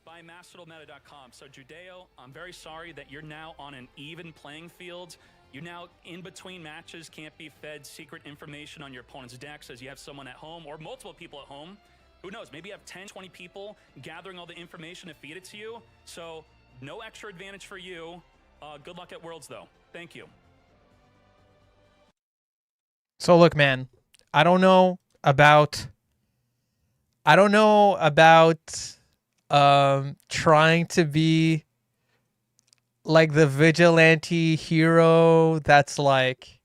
by MasterDuelMeta.com. So Judeo, I'm very sorry that you're now on an even playing field. You now, in between matches, can't be fed secret information on your opponent's decks as you have someone at home or multiple people at home. Who knows, maybe you have 10, 20 people gathering all the information to feed it to you. So no extra advantage for you. Good luck at Worlds, though. Thank you. So look, man, I don't know about trying to be like the vigilante hero that's like...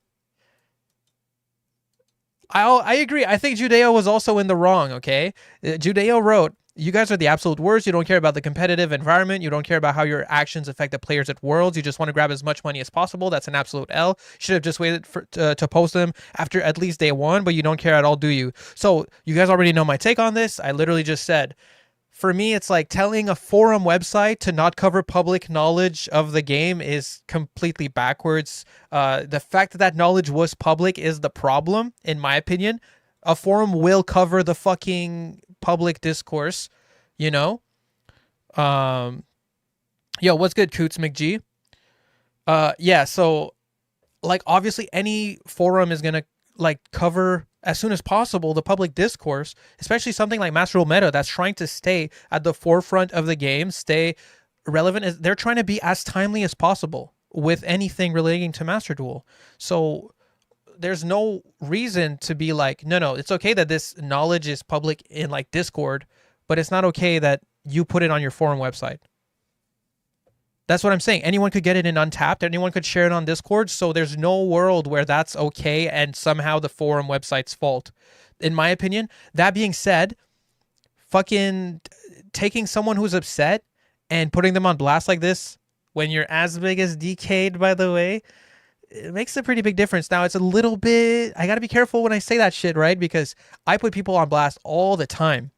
I agree. I think Judeo was also in the wrong, okay? Judeo wrote, you guys are the absolute worst. You don't care about the competitive environment. You don't care about how your actions affect the players at Worlds. You just want to grab as much money as possible. That's an absolute L. Should have just waited to post them after at least day one, but you don't care at all, do you? So you guys already know my take on this. I literally just said, for me, it's like telling a forum website to not cover public knowledge of the game is completely backwards. The fact that that knowledge was public is the problem, in my opinion. A forum will cover the fucking public discourse, you know? Yo, what's good, Coots McG? Yeah, so, like, obviously any forum is gonna, like, cover as soon as possible the public discourse, especially something like Master Duel Meta that's trying to stay at the forefront of the game, stay relevant. They're trying to be as timely as possible with anything relating to Master Duel. So there's no reason to be like, no, it's okay that this knowledge is public in like Discord, but it's not okay that you put it on your forum website. That's what I'm saying. Anyone could get it in Untapped. Anyone could share it on Discord. So there's no world where that's okay and somehow the forum website's fault, in my opinion. That being said, fucking taking someone who's upset and putting them on blast like this when you're as big as Decade, by the way, it makes a pretty big difference. Now, it's a little bit... I got to be careful when I say that shit, right? Because I put people on blast all the time.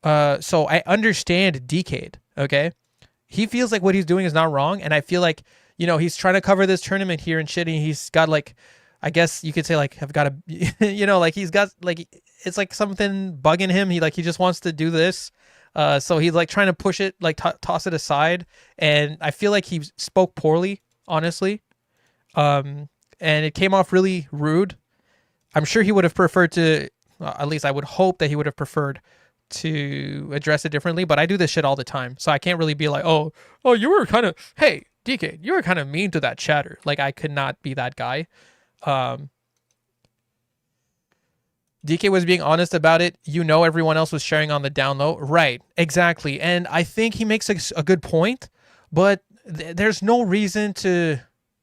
So I understand Decade, okay? he feels like what he's doing is not wrong, and I feel like, you know, he's trying to cover this tournament here and shit, and he's got like, I guess you could say like, I've got a, you know, like he's got like, it's like something bugging him. He just wants to do this. So he's like trying to push it, like toss it aside. And I feel like he spoke poorly, honestly. And it came off really rude. I'm sure he would have preferred to, at least I would hope that he would have preferred to address it differently, but I do this shit all the time. So I can't really be like, oh, you were kind of, hey, DK, you were kind of mean to that chatter. Like, I could not be that guy. DK was being honest about it. You know, everyone else was sharing on the down low. Right, exactly. And I think he makes a good point, but there's no reason to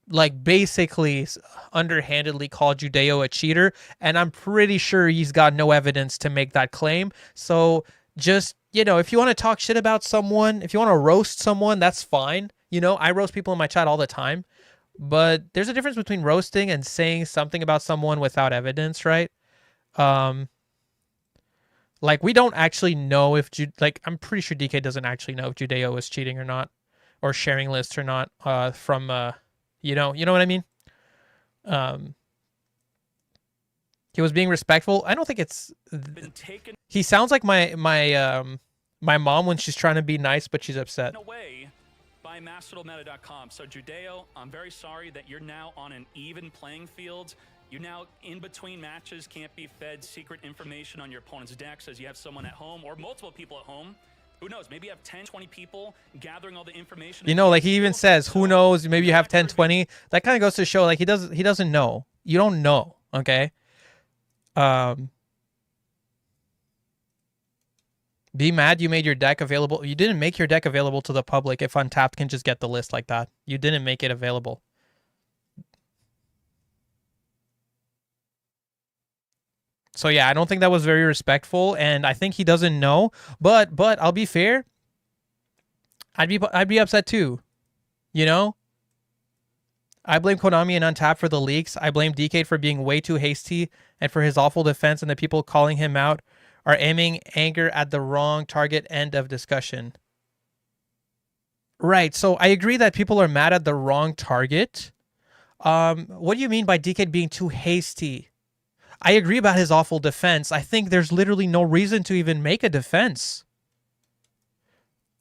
like basically underhandedly call Judeo a cheater. And I'm pretty sure he's got no evidence to make that claim. So just, you know, if you want to talk shit about someone, if you want to roast someone, that's fine. You know, I roast people in my chat all the time. But there's a difference between roasting and saying something about someone without evidence, right? Like, we don't actually know if I'm pretty sure DK doesn't actually know if Judeo is cheating or not, or sharing lists or not, from you know what I mean? He was being respectful. I don't think it's he sounds like my mom when she's trying to be nice but she's upset. Away by masterduelmeta.com. So Judeo, I'm very sorry that you're now on an even playing field. You now, in between matches, can't be fed secret information on your opponent's decks as you have someone at home or multiple people at home. Who knows? Maybe you have 10, 20 people gathering all the information. You know, like he even says, who knows? Maybe you have 10, 20. That kind of goes to show like he doesn't know. You don't know, okay? Be mad you made your deck available. You didn't make your deck available to the public if Untapped can just get the list like that. You didn't make it available. So yeah, I don't think that was very respectful, and I think he doesn't know. But I'll be fair. I'd be upset too. You know? I blame Konami and Untapped for the leaks. I blame DK for being way too hasty and for his awful defense, and the people calling him out are aiming anger at the wrong target. End of discussion. Right, so I agree that people are mad at the wrong target. What do you mean by DK being too hasty? I agree about his awful defense. I think there's literally no reason to even make a defense.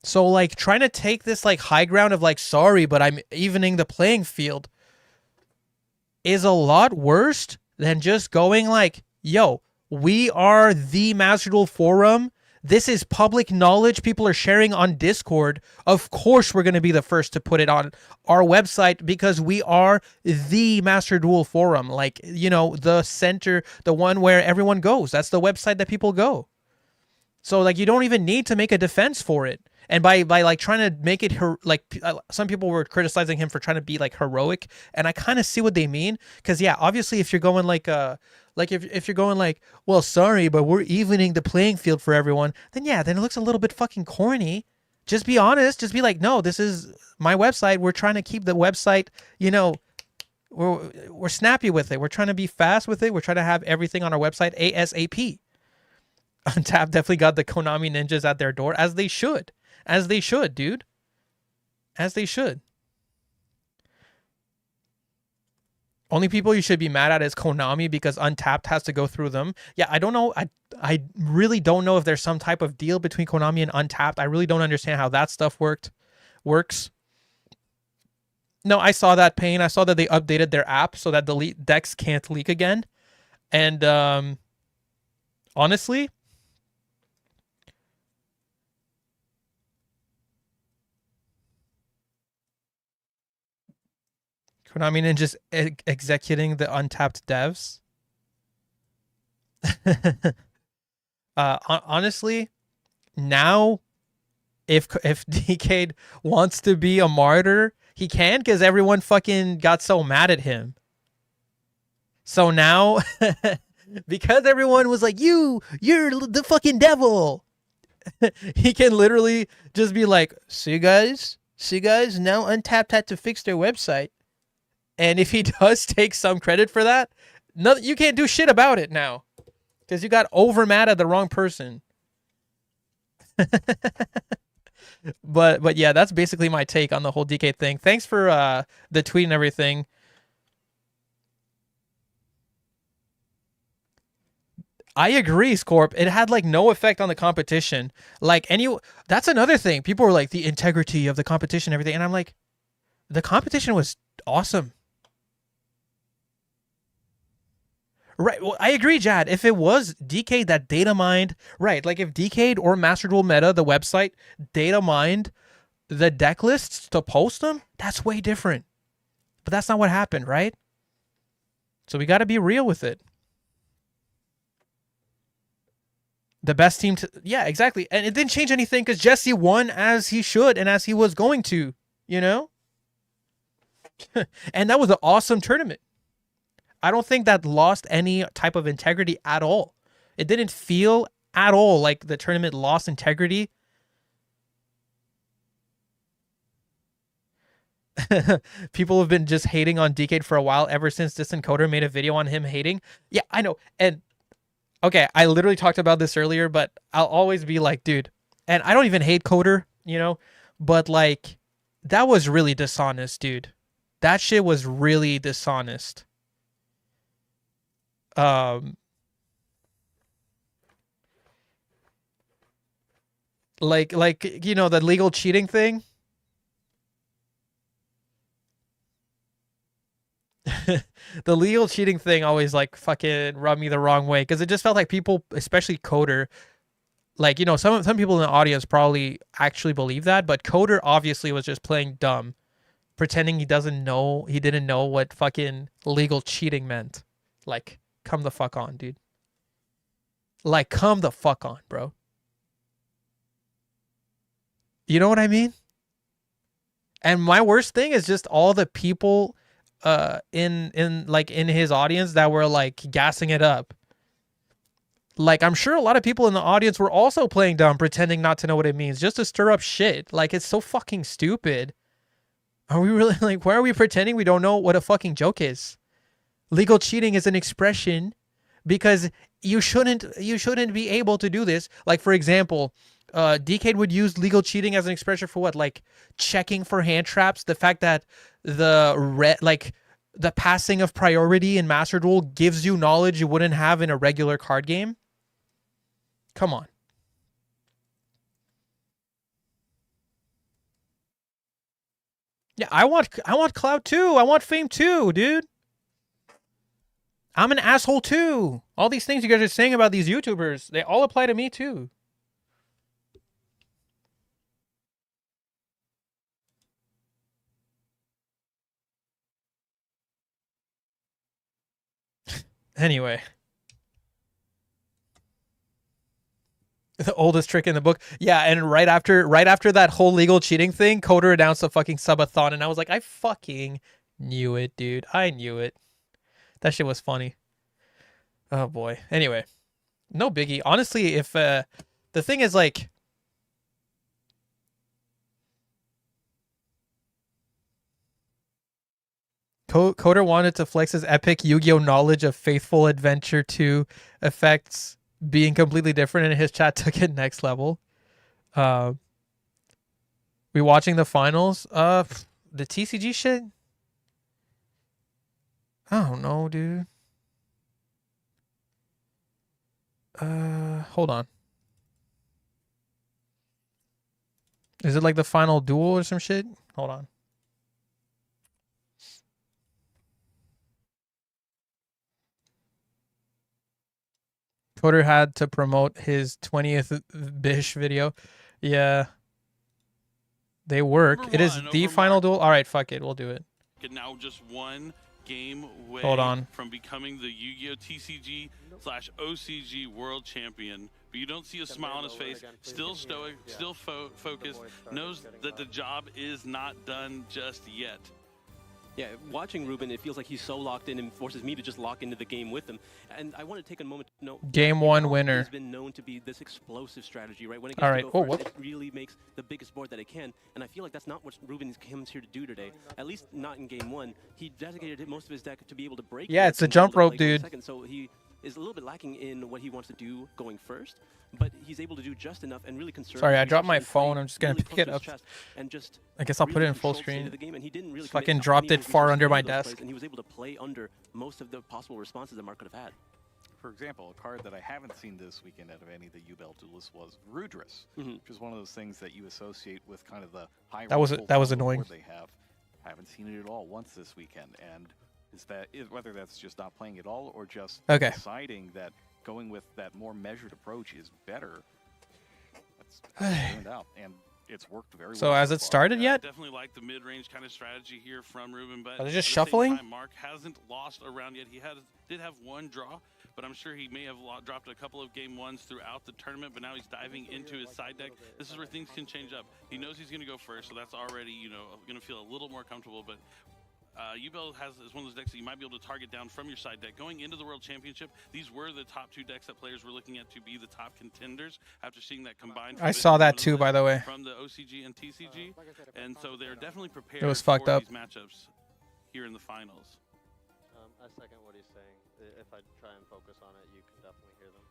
So, like, trying to take this, like, high ground of, like, sorry, but I'm evening the playing field is a lot worse than just going, like, yo, we are the Master Duel Forum. This is public knowledge people are sharing on Discord. Of course we're going to be the first to put it on our website because we are the Master Duel Forum. Like, you know, the center, the one where everyone goes. That's the website that people go. So, like, you don't even need to make a defense for it. And by like trying to make it some people were criticizing him for trying to be like heroic, and I kind of see what they mean. Because yeah, obviously if you're going like if you're going like, well, sorry, but we're evening the playing field for everyone, then yeah, then it looks a little bit fucking corny. Just be honest. Just be like, no, this is my website. We're trying to keep the website, you know, we're snappy with it. We're trying to be fast with it. We're trying to have everything on our website ASAP. Untapped definitely got the Konami ninjas at their door, as they should. As they should, dude. As they should. Only people you should be mad at is Konami because Untapped has to go through them. Yeah, I don't know. I really don't know if there's some type of deal between Konami and Untapped. I really don't understand how that stuff works. No, I saw that, Pain. I saw that they updated their app so that the decks can't leak again. And honestly, Konami Ninja's executing the Untapped devs. Honestly, now, if DK wants to be a martyr, he can, because everyone fucking got so mad at him. So now, because everyone was like, you're the fucking devil, he can literally just be like, see guys, now Untapped had to fix their website. And if he does take some credit for that, you can't do shit about it now. Because you got over mad at the wrong person. But yeah, that's basically my take on the whole DK thing. Thanks for the tweet and everything. I agree, Scorp. It had like no effect on the competition. Like that's another thing. People were like the integrity of the competition, and everything, and I'm like, the competition was awesome. Right. Well, I agree, Jad. If it was DK that data mined, right? Like if DK or Master Duel Meta, the website, data mined the deck lists to post them, that's way different. But that's not what happened, right? So we got to be real with it. The best team to, yeah, exactly. And it didn't change anything because Jesse won as he should and as he was going to, you know? And that was an awesome tournament. I don't think that lost any type of integrity at all. It didn't feel at all like the tournament lost integrity. People have been just hating on DK for a while ever since this encoder made a video on him hating. Yeah, I know. And okay, I literally talked about this earlier, but I'll always be like, dude, and I don't even hate Coder, you know, but like, that was really dishonest, dude. That shit was really dishonest. Like you know, the legal cheating thing. The legal cheating thing always like fucking rubbed me the wrong way because it just felt like people, especially Coder, like, you know, some people in the audience probably actually believe that, but Coder obviously was just playing dumb, pretending he didn't know what fucking legal cheating meant. Like, come the fuck on, dude. Like, come the fuck on, bro. You know what I mean? And my worst thing is just all the people in his audience that were like gassing it up. Like, I'm sure a lot of people in the audience were also playing dumb, pretending not to know what it means, just to stir up shit. Like, it's so fucking stupid. Are we really, like, why are we pretending we don't know what a fucking joke is? Legal cheating is an expression because you shouldn't be able to do this. Like, for example, DK would use legal cheating as an expression for what? Like, checking for hand traps. The fact that the passing of priority in Master Duel gives you knowledge you wouldn't have in a regular card game. Come on. Yeah, I want clout too. I want fame too, dude. I'm an asshole too. All these things you guys are saying about these YouTubers, they all apply to me too. Anyway. The oldest trick in the book. Yeah, and right after that whole legal cheating thing, Coder announced a fucking subathon, and I was like, I fucking knew it, dude. I knew it. That shit was funny. Oh boy. Anyway, no biggie. Honestly, if the thing is like, Coder wanted to flex his epic Yu-Gi-Oh knowledge of Faithful Adventure 2 effects being completely different, and his chat took it next level. We watching the finals? The TCG shit? I don't know, dude. Hold on. Is it like the final duel or some shit? Hold on. Coder had to promote his 20th Bish video. Yeah. They work. It is the final duel. All right, fuck it. We'll do it. Now just one game away from becoming the Yu-Gi-Oh! TCG/OCG World Champion. But you don't see a smile on his face. Still stoic, still focused. Knows that the job is not done just yet. Yeah, watching Ruben, it feels like he's so locked in and forces me to just lock into the game with him. And I want to take a moment to note Game 1 winner. Has been known to be this explosive strategy, right? When it gets to go first, it really makes the biggest board that it can. And I feel like that's not what Ruben comes here to do today. At least not in Game 1. He dedicated most of his deck to be able to break. Yeah, it's a jump rope, dude. So he is a little bit lacking in what he wants to do going first, but he's able to do just enough and really conserve. Sorry, I dropped my phone. I'm just gonna pick it up. And just I guess I'll put it in full screen. And he didn't really Fucking dropped it far under my desk. And he was able to play under most of the possible responses that Mark could have had. For example, a card that I haven't seen this weekend out of any of the UBEL duelists was Rudris, which is one of those things that you associate with kind of the high. That was annoying. They have. I haven't seen it at all once this weekend, and whether that's just not playing at all or just deciding that going with that more measured approach is better. That's how it turned out, and it's worked very well. So has it started yet? Definitely like the mid-range kind of strategy here from Ruben, but are they just at the shuffling? same time, Mark hasn't lost a round yet. He did have one draw, but I'm sure he may have dropped a couple of game ones throughout the tournament, but now he's diving into his side deck. This is where things can change up. He knows he's going to go first, so that's already, going to feel a little more comfortable, but UBEL is one of those decks that you might be able to target down from your side deck. Going into the World Championship, these were the top 2 decks that players were looking at to be the top contenders after seeing that combined. I saw that too, by the way. From the OCG and TCG, and so they're definitely prepared it was fucked up. These matchups here in the finals. I second what he's saying. If I try and focus on it, you can definitely hear them.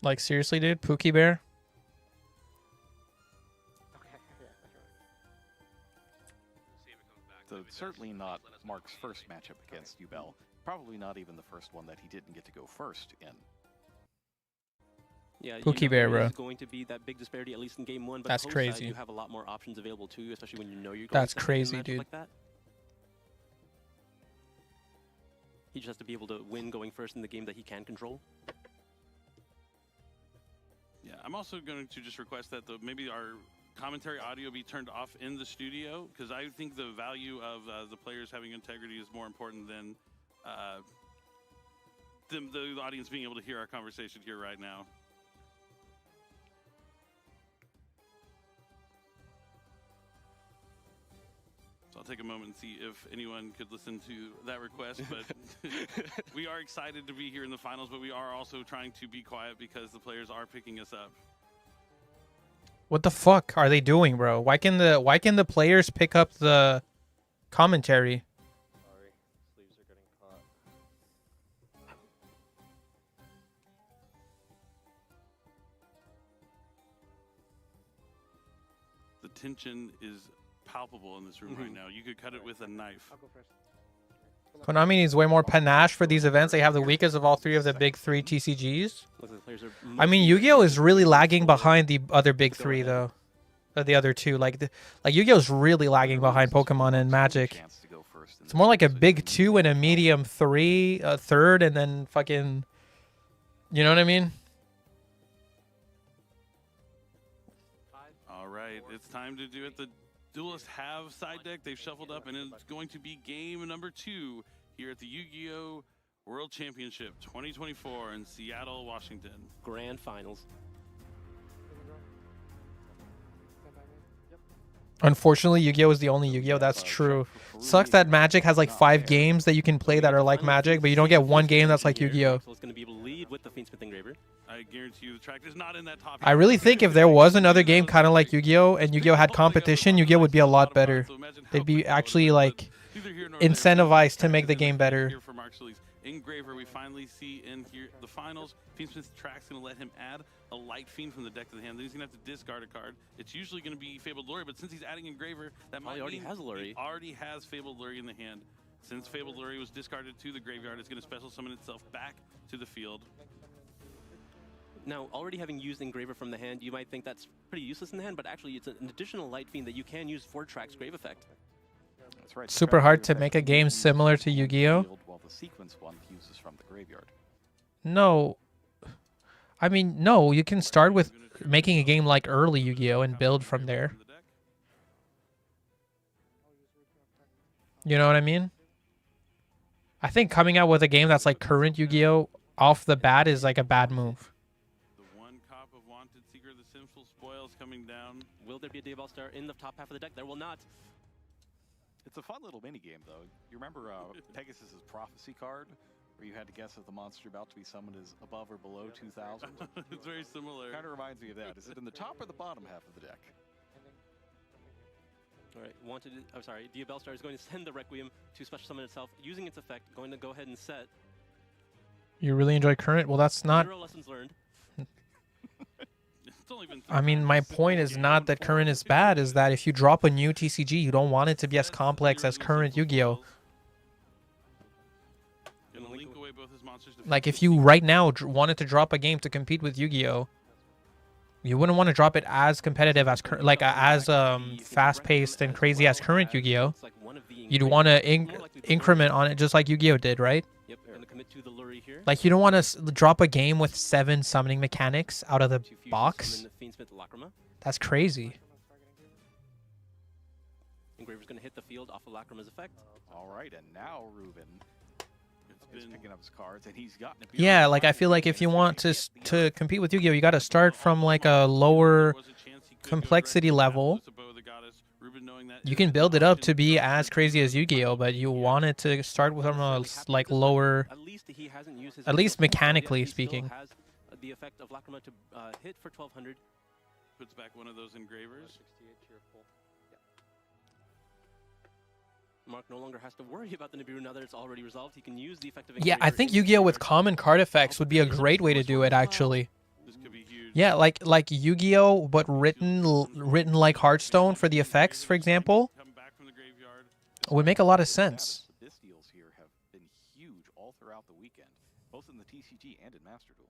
Like, seriously, dude? Pookie Bear? So certainly not Mark's first matchup against UBEL. Probably not even the first one that he didn't get to go first in. Yeah, Pookie Bear, bro. There's going to be that big disparity, at least in game 1. But that's crazy. You have a lot more options available to you, especially when you know you're going that's crazy, dude. Like that. He just has to be able to win going first in the game that he can control. Yeah, I'm also going to just request that maybe our commentary audio be turned off in the studio, because I think the value of the players having integrity is more important than the audience being able to hear our conversation here right now. So I'll take a moment and see if anyone could listen to that request, but we are excited to be here in the finals, but we are also trying to be quiet because the players are picking us up. What the fuck are they doing, bro? Why can the players pick up the commentary? Sorry, sleeves are getting caught. The tension is palpable in this room right now. You could cut it with a knife. I'll go first. Konami needs way more panache for these events. They have the weakest of all 3 of the big 3 TCGs. I mean, Yu-Gi-Oh is really lagging behind the other big 3 though. The other 2, like Yu-Gi-Oh is really lagging behind Pokemon and Magic. It's more like a big 2 and a medium 3, a third, and then fucking, you know what I mean? All right, it's time to do it. The duelists have side deck. They've shuffled up, and it's going to be game number 2 here at the Yu-Gi-Oh! World Championship 2024 in Seattle, Washington. Grand Finals. Unfortunately, Yu-Gi-Oh is the only Yu-Gi-Oh. That's true. Sucks that Magic has like 5 games that you can play that are like Magic, but you don't get one game that's like Yu-Gi-Oh. So it's going to be able to lead with the Fiendsmith Engraver. I guarantee you the track is not in that top. I really think if there was another game kind of like Yu-Gi-Oh and Yu-Gi-Oh had competition, Yu-Gi-Oh would be a lot better. They'd be actually like incentivized to make the game better. Here for Mark Sully's Engraver, we finally see in here the finals. Fiendsmith's track's going to let him add a Light Fiend from the deck to the hand. Then he's going to have to discard a card. It's usually going to be Fabled Lure, but since he's adding Engraver, that might already has Lure. He already has Fabled Lure in the hand. Since Fabled Lure was discarded to the graveyard, it's going to special summon itself back to the field. Now, already having used Engraver from the hand, you might think that's pretty useless in the hand, but actually it's an additional Light Fiend that you can use for Track's Grave Effect. That's right. Super hard to make a game similar to Yu-Gi-Oh. While the sequence one fuses from the graveyard. No. I mean, no, you can start with making a game like early Yu-Gi-Oh and build from there. You know what I mean? I think coming out with a game that's like current Yu-Gi-Oh off the bat is like a bad move. The one cop of Wanted Seeker, the Sinful Spoils coming down. Will there be a Dayball Star in the top half of the deck? There will not. It's a fun little mini game, though. You remember Pegasus's Prophecy card, where you had to guess if the monster about to be summoned is above or below 2,000? It's very similar. Kind of reminds me of that. Is it in the top or the bottom half of the deck? All right, wanted. I'm sorry. Diabell Star is going to send the Requiem to special summon itself, using its effect. Going to go ahead and set. You really enjoy Current? Well, that's not. 0 lessons learned. I mean, my point is not that Current is bad. Is that if you drop a new TCG, you don't want it to be as complex as Current Yu-Gi-Oh. Like if you right now wanted to drop a game to compete with Yu-Gi-Oh, you wouldn't want to drop it as competitive as like as fast-paced and crazy as Current Yu-Gi-Oh. You'd want to increment on it just like Yu-Gi-Oh did, right? Yep, gonna commit to the Luri here. Like you don't want to drop a game with 7 summoning mechanics out of the box. That's crazy. Engraver's gonna hit the field off of Lacrima's effect. All right, and now Ruben is picking up his cards, and he's gotten a Yeah, like I feel like if you want to compete with Yu-Gi-Oh, you got to start from like a lower complexity level. You can build it up to be as crazy as Yu-Gi-Oh, but you want it to start with a like lower, at least mechanically speaking. Has the effect of Lacrima to hit for 1200. Puts back one of those engravers. Mark no longer has to worry about the Nibiru now that it's already resolved. He can use the effect of Yeah, I think Yu-Gi-Oh with common card effects would be a great way to do it, actually. Yeah, like Yu-Gi-Oh, but written like Hearthstone for the effects, for example, would make a lot of sense. The deals here have been huge all throughout the weekend, both in the TCG and in Master Duel.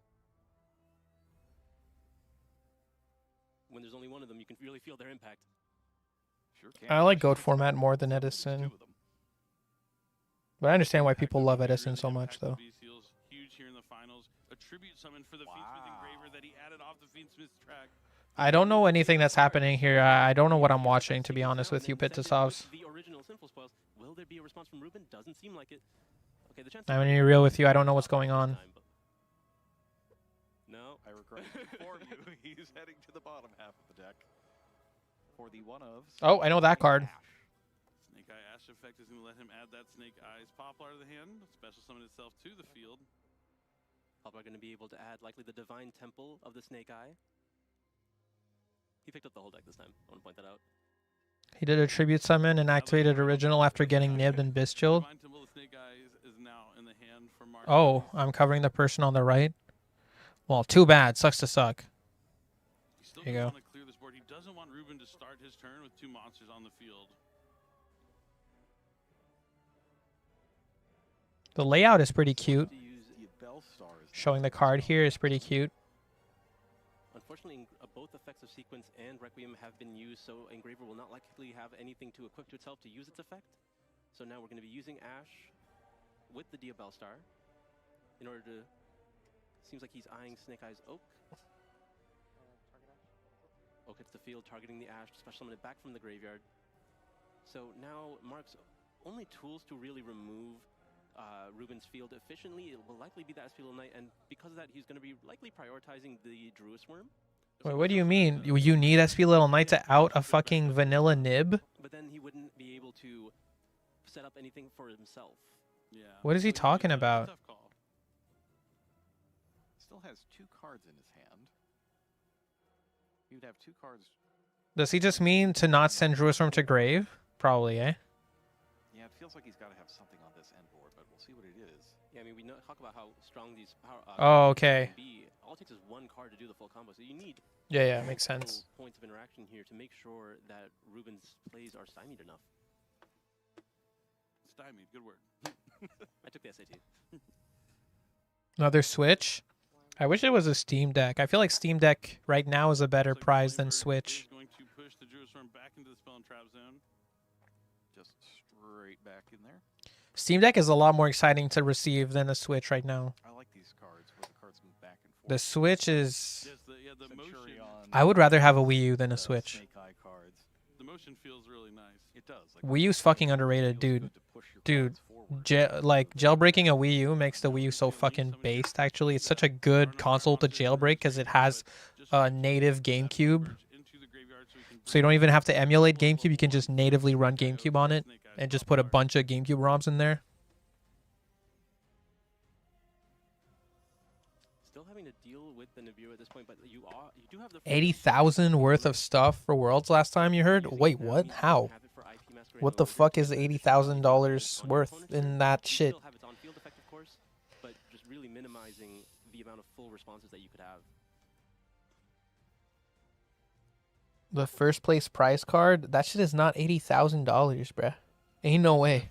When there's only one of them, you can really feel their impact. Sure can. I like GOAT format more than Edison. But I understand why people love Edison so much, though. Huge here in the finals. A tribute summon for the Fiendsmith engraver that he added off the Fiendsmith's track. I don't know anything that's happening here. I don't know what I'm watching, to be honest with you, Pitasovs. The original Sinful Spoils. Will there be a response from Ruben? Doesn't seem like it. Okay, the chance. I'm gonna be real with you. I don't know what's going on. No, I regret to inform you, he's heading to the bottom half of the deck for the one of. Oh, I know that card. Snake Eye Ash effect is going to let him add that Snake Eyes Poplar to the hand. Special summon itself to the field. Poplar going to be able to add likely the Divine Temple of the Snake Eye. He picked up the whole deck this time. I want to point that out. He did a tribute summon and activated original after getting nibbed and Bistchilled. Divine Temple of the Snake Eyes is now in the hand for Mark. Oh, I'm covering the person on the right. Well, too bad. Sucks to suck. Here you go. Want to clear this board. He doesn't want Ruben to start his turn with 2 monsters on the field. The layout is pretty cute. Showing the card here is pretty cute. Unfortunately, both effects of Sequence and Requiem have been used, so Engraver will not likely have anything to equip to itself to use its effect. So now we're going to be using Ash with the Diabell Star in order to... Seems like he's eyeing Snake Eyes Oak. Oak hits the field, targeting the Ash to special summon it back from the graveyard. So now Mark's only tools to really remove Ruben's field efficiently, it will likely be that SP Little Knight, and because of that, he's going to be likely prioritizing the Druis Worm. Wait, what do you mean? You need SP Little Knight to out a fucking vanilla nib? But then he wouldn't be able to set up anything for himself. Yeah. What is he talking about? Still has 2 cards in his hand. He would have 2 cards. Does he just mean to not send Druisworm to grave? Probably, eh? Yeah, it feels like he's got to have something on this end board, but we'll see what it is. Yeah, I mean, we talk about how strong these power. Oh, okay. Can be. All it takes is 1 card to do the full combo, so you need. Yeah, makes sense. Points of interaction here to make sure that Ruben's plays are stymied enough. Stymied, good word. I took the SAT. Another Switch? I wish it was a Steam Deck. I feel like Steam Deck right now is a better prize than Switch. Going to push the Druisworm back into the spell and trap zone. Just straight back in there. Steam Deck is a lot more exciting to receive than a Switch right now. I like these cards where the cards move back and forth. The Switch is... Yes, the motion. I would rather have a Wii U than a Switch. Snake Eye cards. The motion feels really nice. It does. Like Wii U's fucking underrated, dude. Dude, jailbreaking a Wii U makes the Wii U so fucking based, actually. It's such a good console to jailbreak because it has a native GameCube. So you don't even have to emulate GameCube. You can just natively run GameCube on it and just put a bunch of GameCube ROMs in there. still having to deal with the Nibiru at this point, but you do have the 80,000 worth of stuff for Worlds last time you heard? Wait, what? How? What the fuck is $80,000 worth in that shit? Still have its on-field effect, of course, but just really minimizing the amount of full responses that you could have. The first place prize card? That shit is not $80,000, bruh. Ain't no way.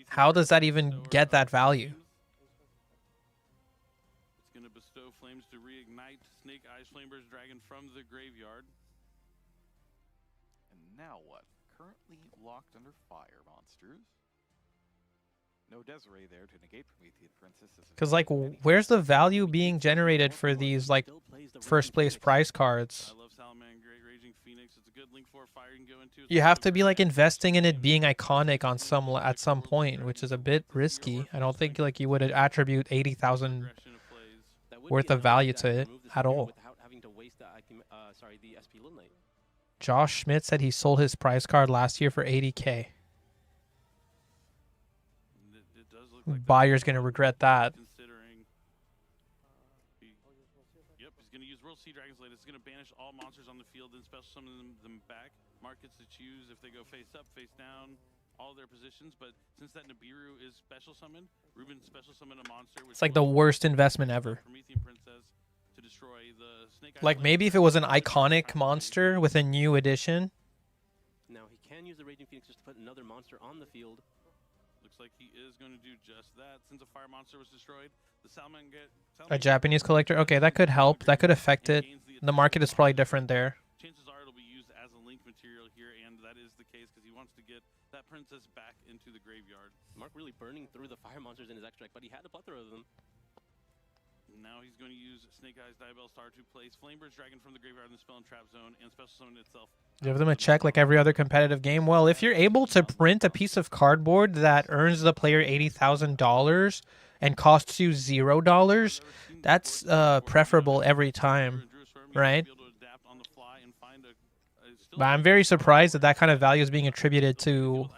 How does that even get that value? It's going to bestow flames to reignite Snake Eyes Flameburst Dragon from the graveyard. And now what? Currently locked under fire monsters. No Desiree there to negate Promethean Princess. Because, like, where's the value being generated for these, like, first place prize cards? I love Salaman, Great Raging Phoenix. It's a good link for fire you can go into. You have to be, like, investing in it being iconic on at some point, which is a bit risky. I don't think, like, you would attribute 80,000 worth of value to it at all. Josh Schmidt said he sold his prize card last year for 80K. Buyer's gonna regret that. Yep, he's gonna use World Sea Dragon's Blade. It's gonna banish all monsters on the field and special summon them back. Mark gets to choose if they go face up, face down, all their positions. But since that Nibiru is special summoned, Ruben special summoned a monster. It's like the worst investment ever. Promethean Princess to destroy the Snake Eyes. Like maybe if it was an iconic monster with a new edition. Now he can use the Raging Phoenix just to put another monster on the field. Looks like he is going to do just that. Since a fire monster was destroyed, the Salmon A Japanese collector? Okay, that could help. That could affect it. The market is probably different there. Chances are it'll be used as a link material here, and that is the case because he wants to get that princess back into the graveyard. Mark really burning through the fire monsters in his extract, but he had a plethora of them. Now he's going to use Snake Eyes Diabell Star to place Flameburst Dragon from the graveyard in the spell and trap zone and special summon itself. Give them a check like every other competitive game. Well, if you're able to print a piece of cardboard that earns the player $80,000 and costs you $0, that's preferable every time, right? But I'm very surprised that that kind of value is being attributed to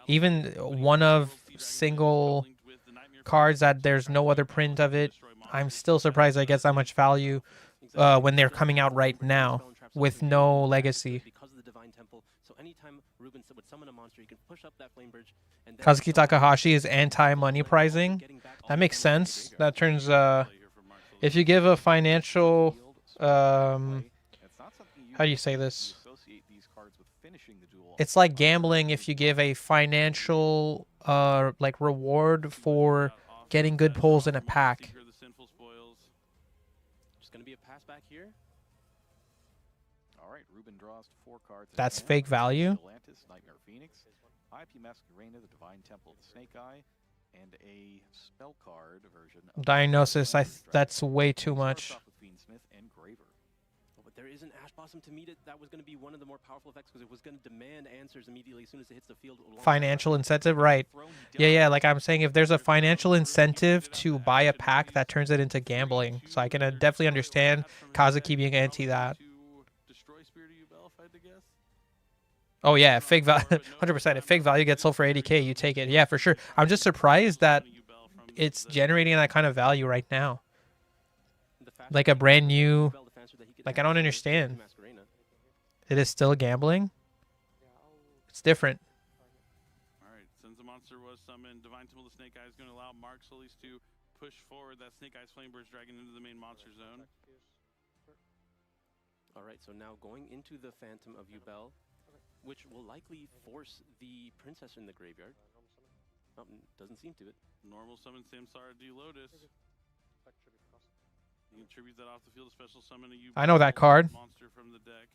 even one of single cards that there's no other print of it. I'm still surprised I get that much value when they're coming out right now with no legacy. Kazuki Takahashi is anti-money pricing. That makes sense. That turns if you give a financial how do you say this? It's like gambling if you give a financial like reward for getting good pulls in a pack. Just gonna be a pass back here. All right, Ruben draws 4 cards. That's fake value. Atlantis, Nightmare Phoenix, IP Masquerena, the Divine Temple of the Snake Eye, and a spell card version of Diagnosis. That's way too much. But there is an Ash Blossom to meet it. That was going to be one of the more powerful effects because it was going to demand answers immediately as soon as it hits the field. Financial incentive, right? Yeah. Like I'm saying, if there's a financial incentive to buy a pack, that turns it into gambling. So I can definitely understand Kazuki being anti that. Oh yeah, fake value, 100%. If fake value gets sold for 80K, you take it. Yeah, for sure. I'm just surprised that it's generating that kind of value right now. Like a brand new, like I don't understand. It is still gambling. It's different. All right, since the monster was summoned, Divine Temple of the Snake Eye is going to allow Mark Solis to push forward that Snake Eyes Flameburst Dragon into the main monster zone. All right, so now going into the Phantom of Yubel, which will likely force the princess in the graveyard. Doesn't seem to it. Normal summon Samsara D Lotus. You can tribute that off the field, a special summon a Yubel. I know that card. Monster from the deck.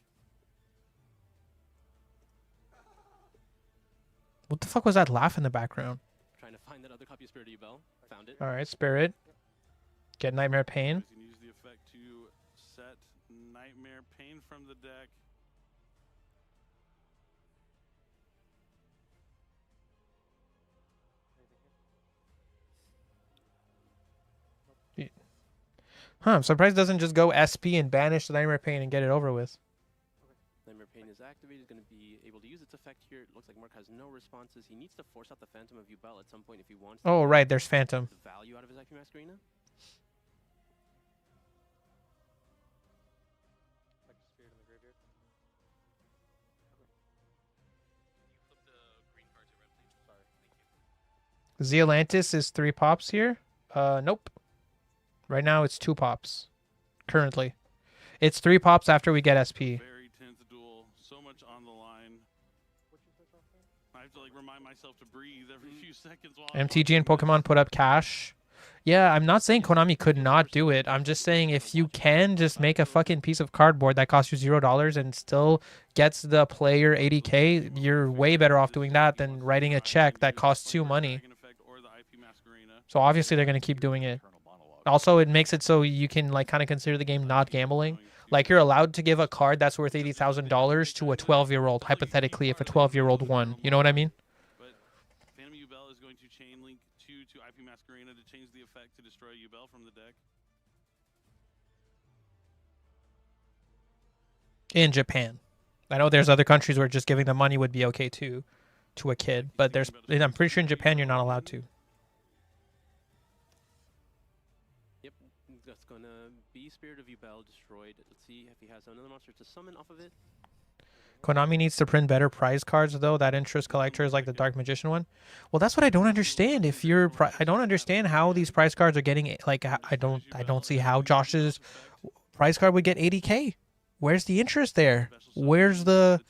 What the fuck was that laugh in the background? Trying to find that other copy of Spirit of Yubel. Found it. All right, Spirit. Get Nightmare Pain. You can use the effect to set Nightmare Pain from the deck. Huh, I'm surprised it doesn't just go SP and banish the Nightmare Pain and get it over with. Nightmare Pain is activated, going to be able to use its effect here. It looks like Mark has no responses. He needs to force out the Phantom of Yubel at some point if he wants to. Oh, right, there's Phantom. The value out of his IP Masquerena? Like Spirit in the graveyard. Zealantis is 3 pops here. Nope. Right now it's 2 pops. Currently, it's 3 pops after we get SP. Very tense duel. So much on the line. I have to like remind myself to breathe every few seconds. While MTG and Pokemon put up cash. Yeah, I'm not saying Konami could not do it. I'm just saying if you can just make a fucking piece of cardboard that costs you $0 and still gets the player 80k, you're way better off doing that than writing a check that costs you money. So obviously they're going to keep doing it. Also, it makes it so you can like kind of consider the game not gambling. Like you're allowed to give a card that's worth $80,000 to a 12-year-old, hypothetically, if a 12-year-old won. You know what I mean? But Phantom Ubel is going to chain link 2 to IP Masquerena to change the effect to destroy Ubel from the deck. In Japan. I know there's other countries where just giving the money would be okay too, to a kid. But I'm pretty sure in Japan you're not allowed to. That's gonna be Spirit of Ubel destroyed. Let's see if he has another monster to summon off of it. Konami needs to print better prize cards though. That interest collector is like the Dark Magician one. Well, that's what I don't understand. If you're, I don't understand how these prize cards are getting like. I don't see how Josh's prize card would get 80k. Where's the interest there? Where's the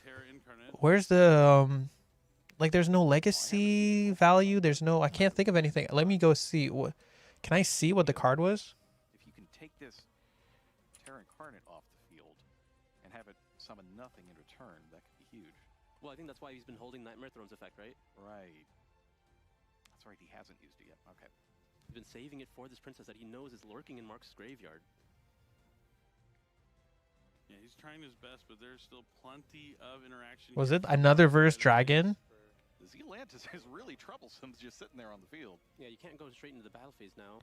like? There's no legacy value. There's no. I can't think of anything. Let me go see. What can I see? What the card was? Take this Terra Incarnate off the field and have it summon nothing in return, that could be huge. Well, I think that's why he's been holding Nightmare Throne's effect, right? Right. That's right, he hasn't used it yet. Okay. He's been saving it for this princess that he knows is lurking in Mark's graveyard. Yeah, he's trying his best, but there's still plenty of interaction. Was it another verse dragon? Zealantis is really troublesome just sitting there on the field. Yeah, you can't go straight into the battle phase now.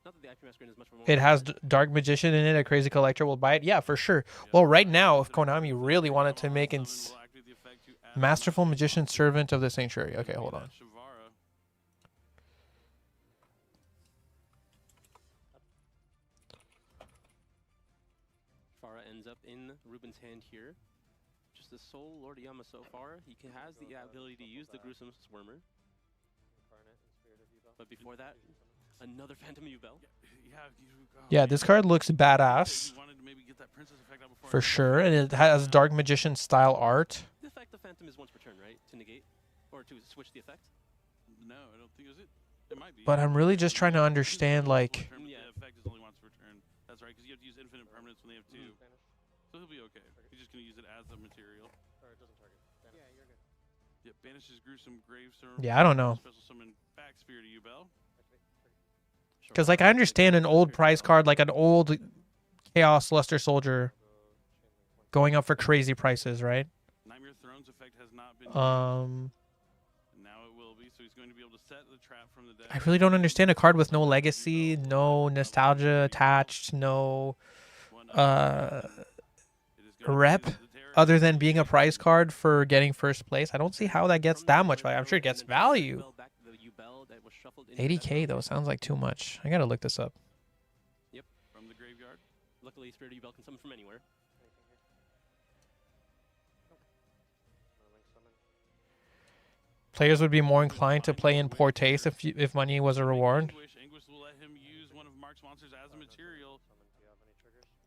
Not that the IP Masquerena is much more. It has Dark Magician in it. A crazy collector will buy it. Yeah, for sure. Well, right now, if Konami really wanted to make Masterful Magician Servant of the Sanctuary. Okay, hold on. Farah ends up in Ruben's hand here. Just the sole Lord Yama so far. He has the ability to use the Gruesome Swarmer. But before that, another Phantom Ubel. Yeah, this card looks badass. For sure. And it has Dark Magician style art. The effect of Phantom is once per turn, right? To negate? Or to switch the effect? No, I don't think it might be. But I'm really just trying to understand, like... Yeah, effect is only once per turn. That's right, because you have to use infinite permanents when they have 2. So he'll be okay. He's just going to use it as a material. Or it doesn't target. Yeah, you're good. Yeah, banishes Gruesome Grave Server. Yeah, I don't know. Special summon back Spirit of Ubel. Because, like, I understand an old prize card, like an old Chaos Luster Soldier going up for crazy prices, right? Nightmare Throne's effect has not been now it will be, so he's going to be able to set the trap from the deck. I really don't understand a card with no legacy, no nostalgia attached, no rep, other than being a prize card for getting first place. I don't see how that gets that much value. I'm sure it gets value. 80k though sounds like too much. I gotta look this up. Yep. From the graveyard. Luckily, Spirit of Ubel can summon from anywhere. Players would be more inclined to play in poor taste if money was a reward. Anguish will let him use one of Mark's monsters as a material.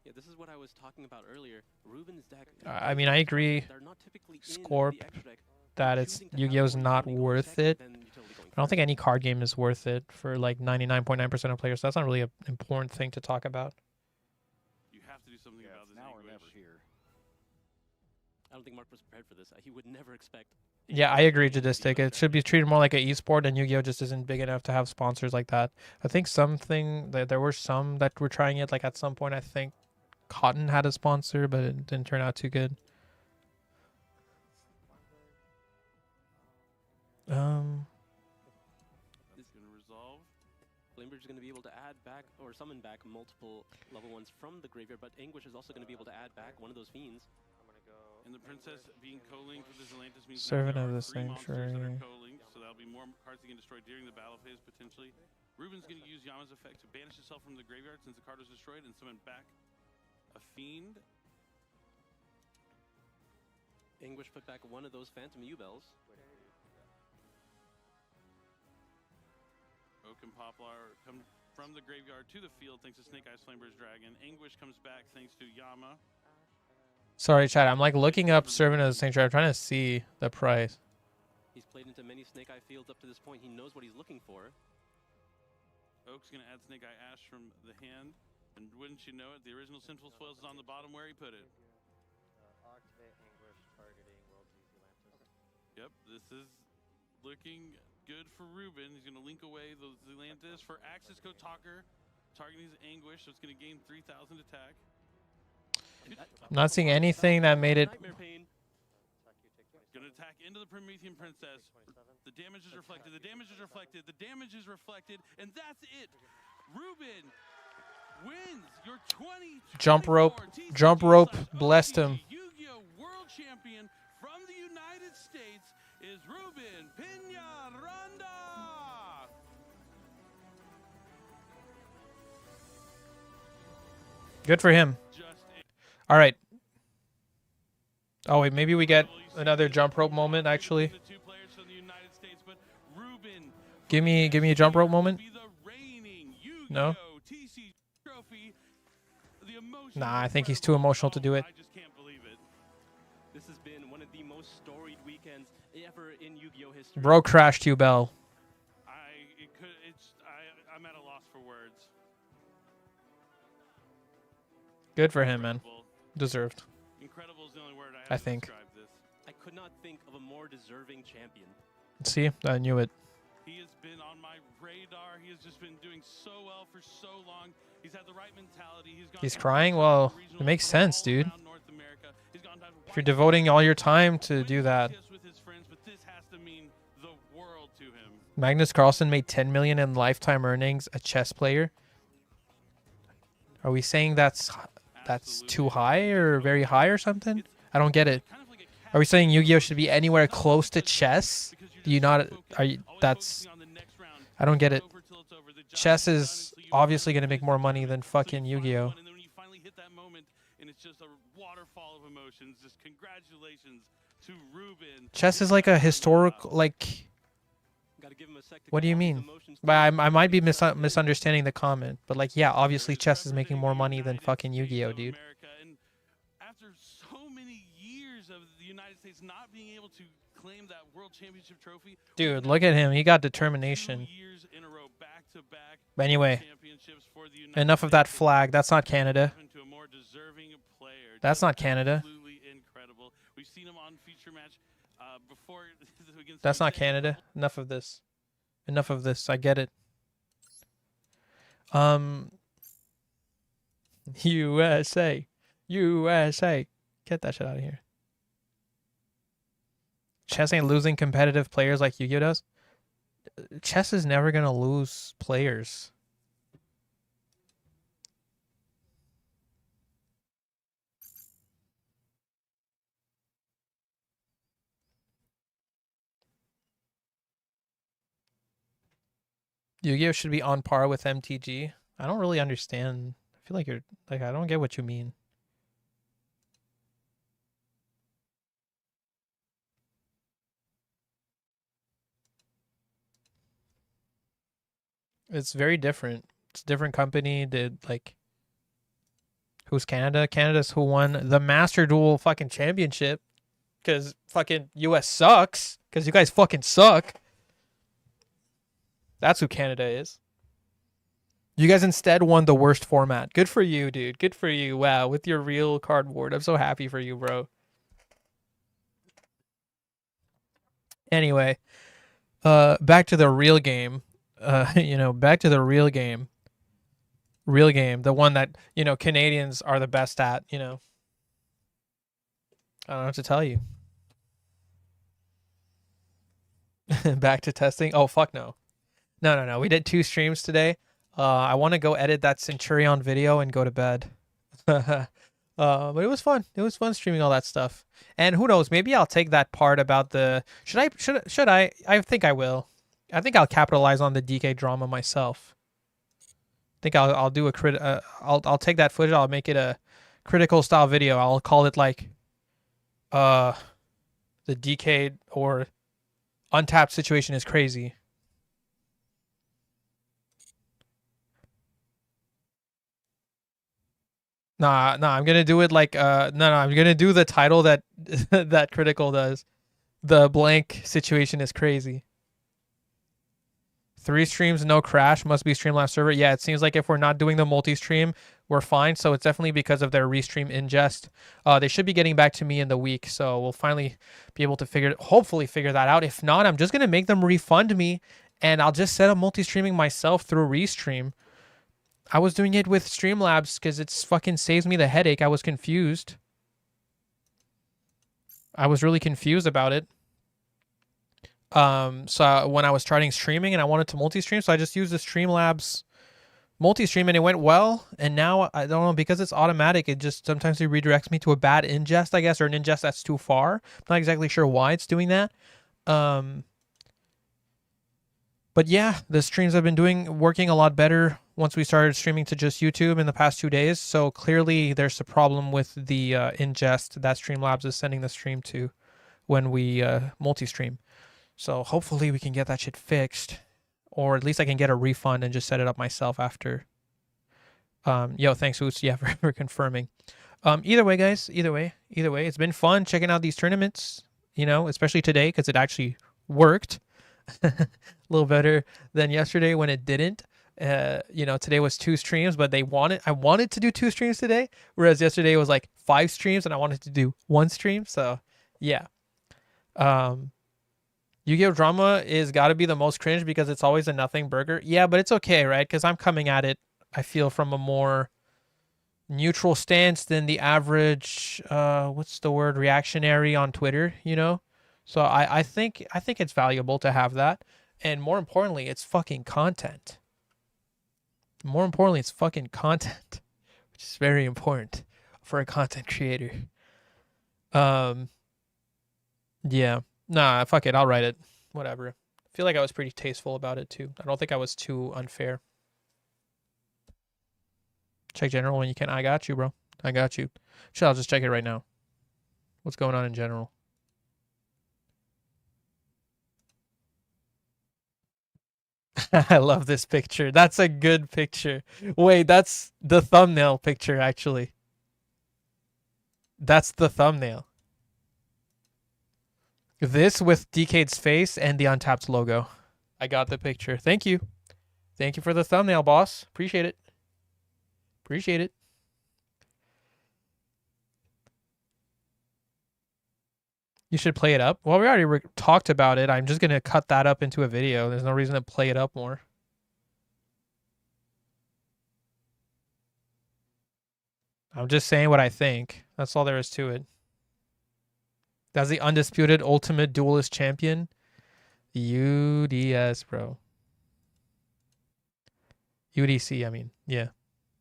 Yeah, this is what I was talking about earlier. Ruben's deck. I mean, I agree. Scorp, that it's Yu-Gi-Oh's not worth it. I don't think any card game is worth it for like 99.9% of players. So that's not really an important thing to talk about. You have to do something about this. Now or never here. I don't think Mark was prepared for this. He would never expect. Yeah, I agree, Jadistic. It should be treated more like an esport, and Yu-Gi-Oh just isn't big enough to have sponsors like that. I think there were some that were trying it. Like at some point, I think Cotton had a sponsor, but it didn't turn out too good. Flamebird's going to be able to add back or summon back multiple level 1s from the graveyard, but Anguish is also going to be able to add back one of those fiends. And the princess being co-linked with this Atlantis means Servant there of are the 3 monsters that Sanctuary. are co-linked, so that'll be more cards that can destroy during the battle phase potentially. Ruben's going to use Yama's effect to banish himself from the graveyard since the card was destroyed and summon back a Fiend. Anguish put back one of those Phantom U-Bells. Oak and Poplar come from the graveyard to the field thanks to Snake Eyes Flameburst Dragon. Anguish comes back thanks to Yama. Sorry, chat. I'm like looking up Servant of the Sanctuary. I'm trying to see the price. He's played into many Snake Eye fields up to this point. He knows what he's looking for. Oak's going to add Snake Eye Ash from the hand. And wouldn't you know it, the original Sinful Spoils is on the bottom where he put it. Activate Anguish targeting World Zealantis. Yep, this is looking good for Ruben. He's going to link away the Zealantis for Axis Code Talker, targeting his Anguish, so it's going to gain 3,000 attack. I'm not seeing anything that made it. Going to attack into the Promethean Princess. The damage is reflected. The damage is reflected. The damage is reflected, and that's it. Ruben wins your 20. Jump rope blessed him. Yu-Gi-Oh! World Champion from the United States is Ruben Peñaranda. Good for him. All right. Oh wait, maybe we get another jump rope moment actually. Give me a jump rope moment. No. Nah, I think he's too emotional to do it. This has been one of the most storied weekends ever in Yu-Gi-Oh history. Bro crashed you, Bell. I'm at a loss for words. Good for him, man. Deserved. Incredible is the only word I think. describe this. I could not think of a more deserving champion. See, I knew it. He has been on my radar. He has just been doing so well for so long. He's had the right mentality. He's crying? Well, it makes sense, dude. If you're devoting all your time to do that. Magnus Carlsen made 10 million in lifetime earnings, a chess player. Are we saying that's too high or very high or something? I don't get it. Are we saying Yu-Gi-Oh should be anywhere close to chess? Do you not? Are you? That's. I don't get it. Chess is obviously going to make more money than fucking Yu-Gi-Oh. And then when you finally hit that moment, and it's just a waterfall of emotions. Just congratulations to Ruben. Chess is like a historical, like. What do you mean? But I might be misunderstanding the comment. But like, yeah, obviously chess is making more money than fucking Yu-Gi-Oh, dude. After so many years of the United States not being able to claim that world championship trophy, Dude, look at him. He got determination. But anyway, enough of that flag. That's not Canada. That's not Canada. We've seen him on feature match before. That's not Canada. Enough of this. Enough of this. I get it. USA. USA. Get that shit out of here. Chess ain't losing competitive players like Yu-Gi-Oh does. Chess is never going to lose players. Yu-Gi-Oh should be on par with MTG. I don't really understand. I feel like I don't get what you mean. It's very different. It's a different company. Who's Canada? Canada's who won the Master Duel fucking championship. Because fucking US sucks. Because you guys fucking suck. That's who Canada is. You guys instead won the worst format. Good for you, dude. Good for you. Wow, with your real cardboard. I'm so happy for you, bro. Anyway, back to the real game. Back to the real game. Real game. The one that, Canadians are the best at, I don't know what to tell you. Back to testing. Oh, fuck no. No. We did 2 streams today. I want to go edit that Centurion video and go to bed. But it was fun. It was fun streaming all that stuff. And who knows, maybe I'll take that part about the should I I think I will. I'll capitalize on the DK drama myself. I think I'll do a I'll take that footage. I'll make it a critical style video. I'll call it like the DK or untapped situation is crazy. Nah, I'm gonna do it like no, I'm gonna do the title that that critical does. The blank situation is crazy. 3 streams, no crash, must be Streamlabs server. Yeah, it seems like if we're not doing the multi-stream, we're fine. So it's definitely because of their restream ingest. They should be getting back to me in the week, so we'll finally be able to hopefully figure that out. If not, I'm just gonna make them refund me, and I'll just set up multi-streaming myself through Restream. I was doing it with Streamlabs because it's fucking saves me the headache. I was confused. I was really confused about it. So when I was trying streaming and I wanted to multi-stream, so I just used the Streamlabs multi-stream and it went well. And now I don't know, because it's automatic, it just sometimes it redirects me to a bad ingest, I guess, or an ingest that's too far. I'm not exactly sure why it's doing that. But yeah, the streams have been working a lot better once we started streaming to just YouTube in the past 2 days. So clearly there's a problem with the ingest that Streamlabs is sending the stream to when we multi-stream. So hopefully we can get that shit fixed, or at least I can get a refund and just set it up myself after. Yo, thanks, Oots, yeah, for confirming. Either way, guys, either way, it's been fun checking out these tournaments, you know, especially today because it actually worked. A little better than yesterday when it didn't. You know, today was 2 streams, but I wanted to do 2 streams today, whereas yesterday was like 5 streams and I wanted to do 1 stream. So yeah. Yu-Gi-Oh! Drama is got to be the most cringe because it's always a nothing burger. Yeah, but it's okay, right? Because I'm coming at it, I feel, from a more neutral stance than the average, what's the word, reactionary on Twitter, you know? So I think it's valuable to have that. And more importantly, it's fucking content. More importantly, it's fucking content, which is very important for a content creator. Yeah. Nah, fuck it. I'll write it. Whatever. I feel like I was pretty tasteful about it too. I don't think I was too unfair. Check general when you can. I got you, bro. I got you. Shit, I'll just check it right now. What's going on in general? I love this picture. That's a good picture. Wait, that's the thumbnail picture, actually. That's the thumbnail. This with DK's face and the Untapped logo. I got the picture. Thank you. Thank you for the thumbnail, boss. Appreciate it. Appreciate it. You should play it up. Well, we already talked about it. I'm just going to cut that up into a video. There's no reason to play it up more. I'm just saying what I think. That's all there is to it. That's the undisputed ultimate duelist champion. UDS, bro. UDC, I mean. Yeah.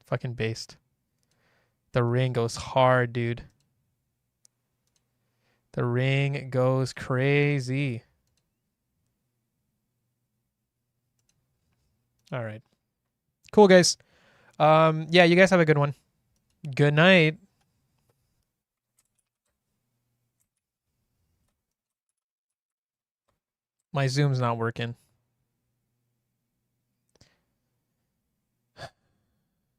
Fucking based. The ring goes hard, dude. The ring goes crazy. All right. Cool, guys. Yeah, you guys have a good one. Good night. My Zoom's not working.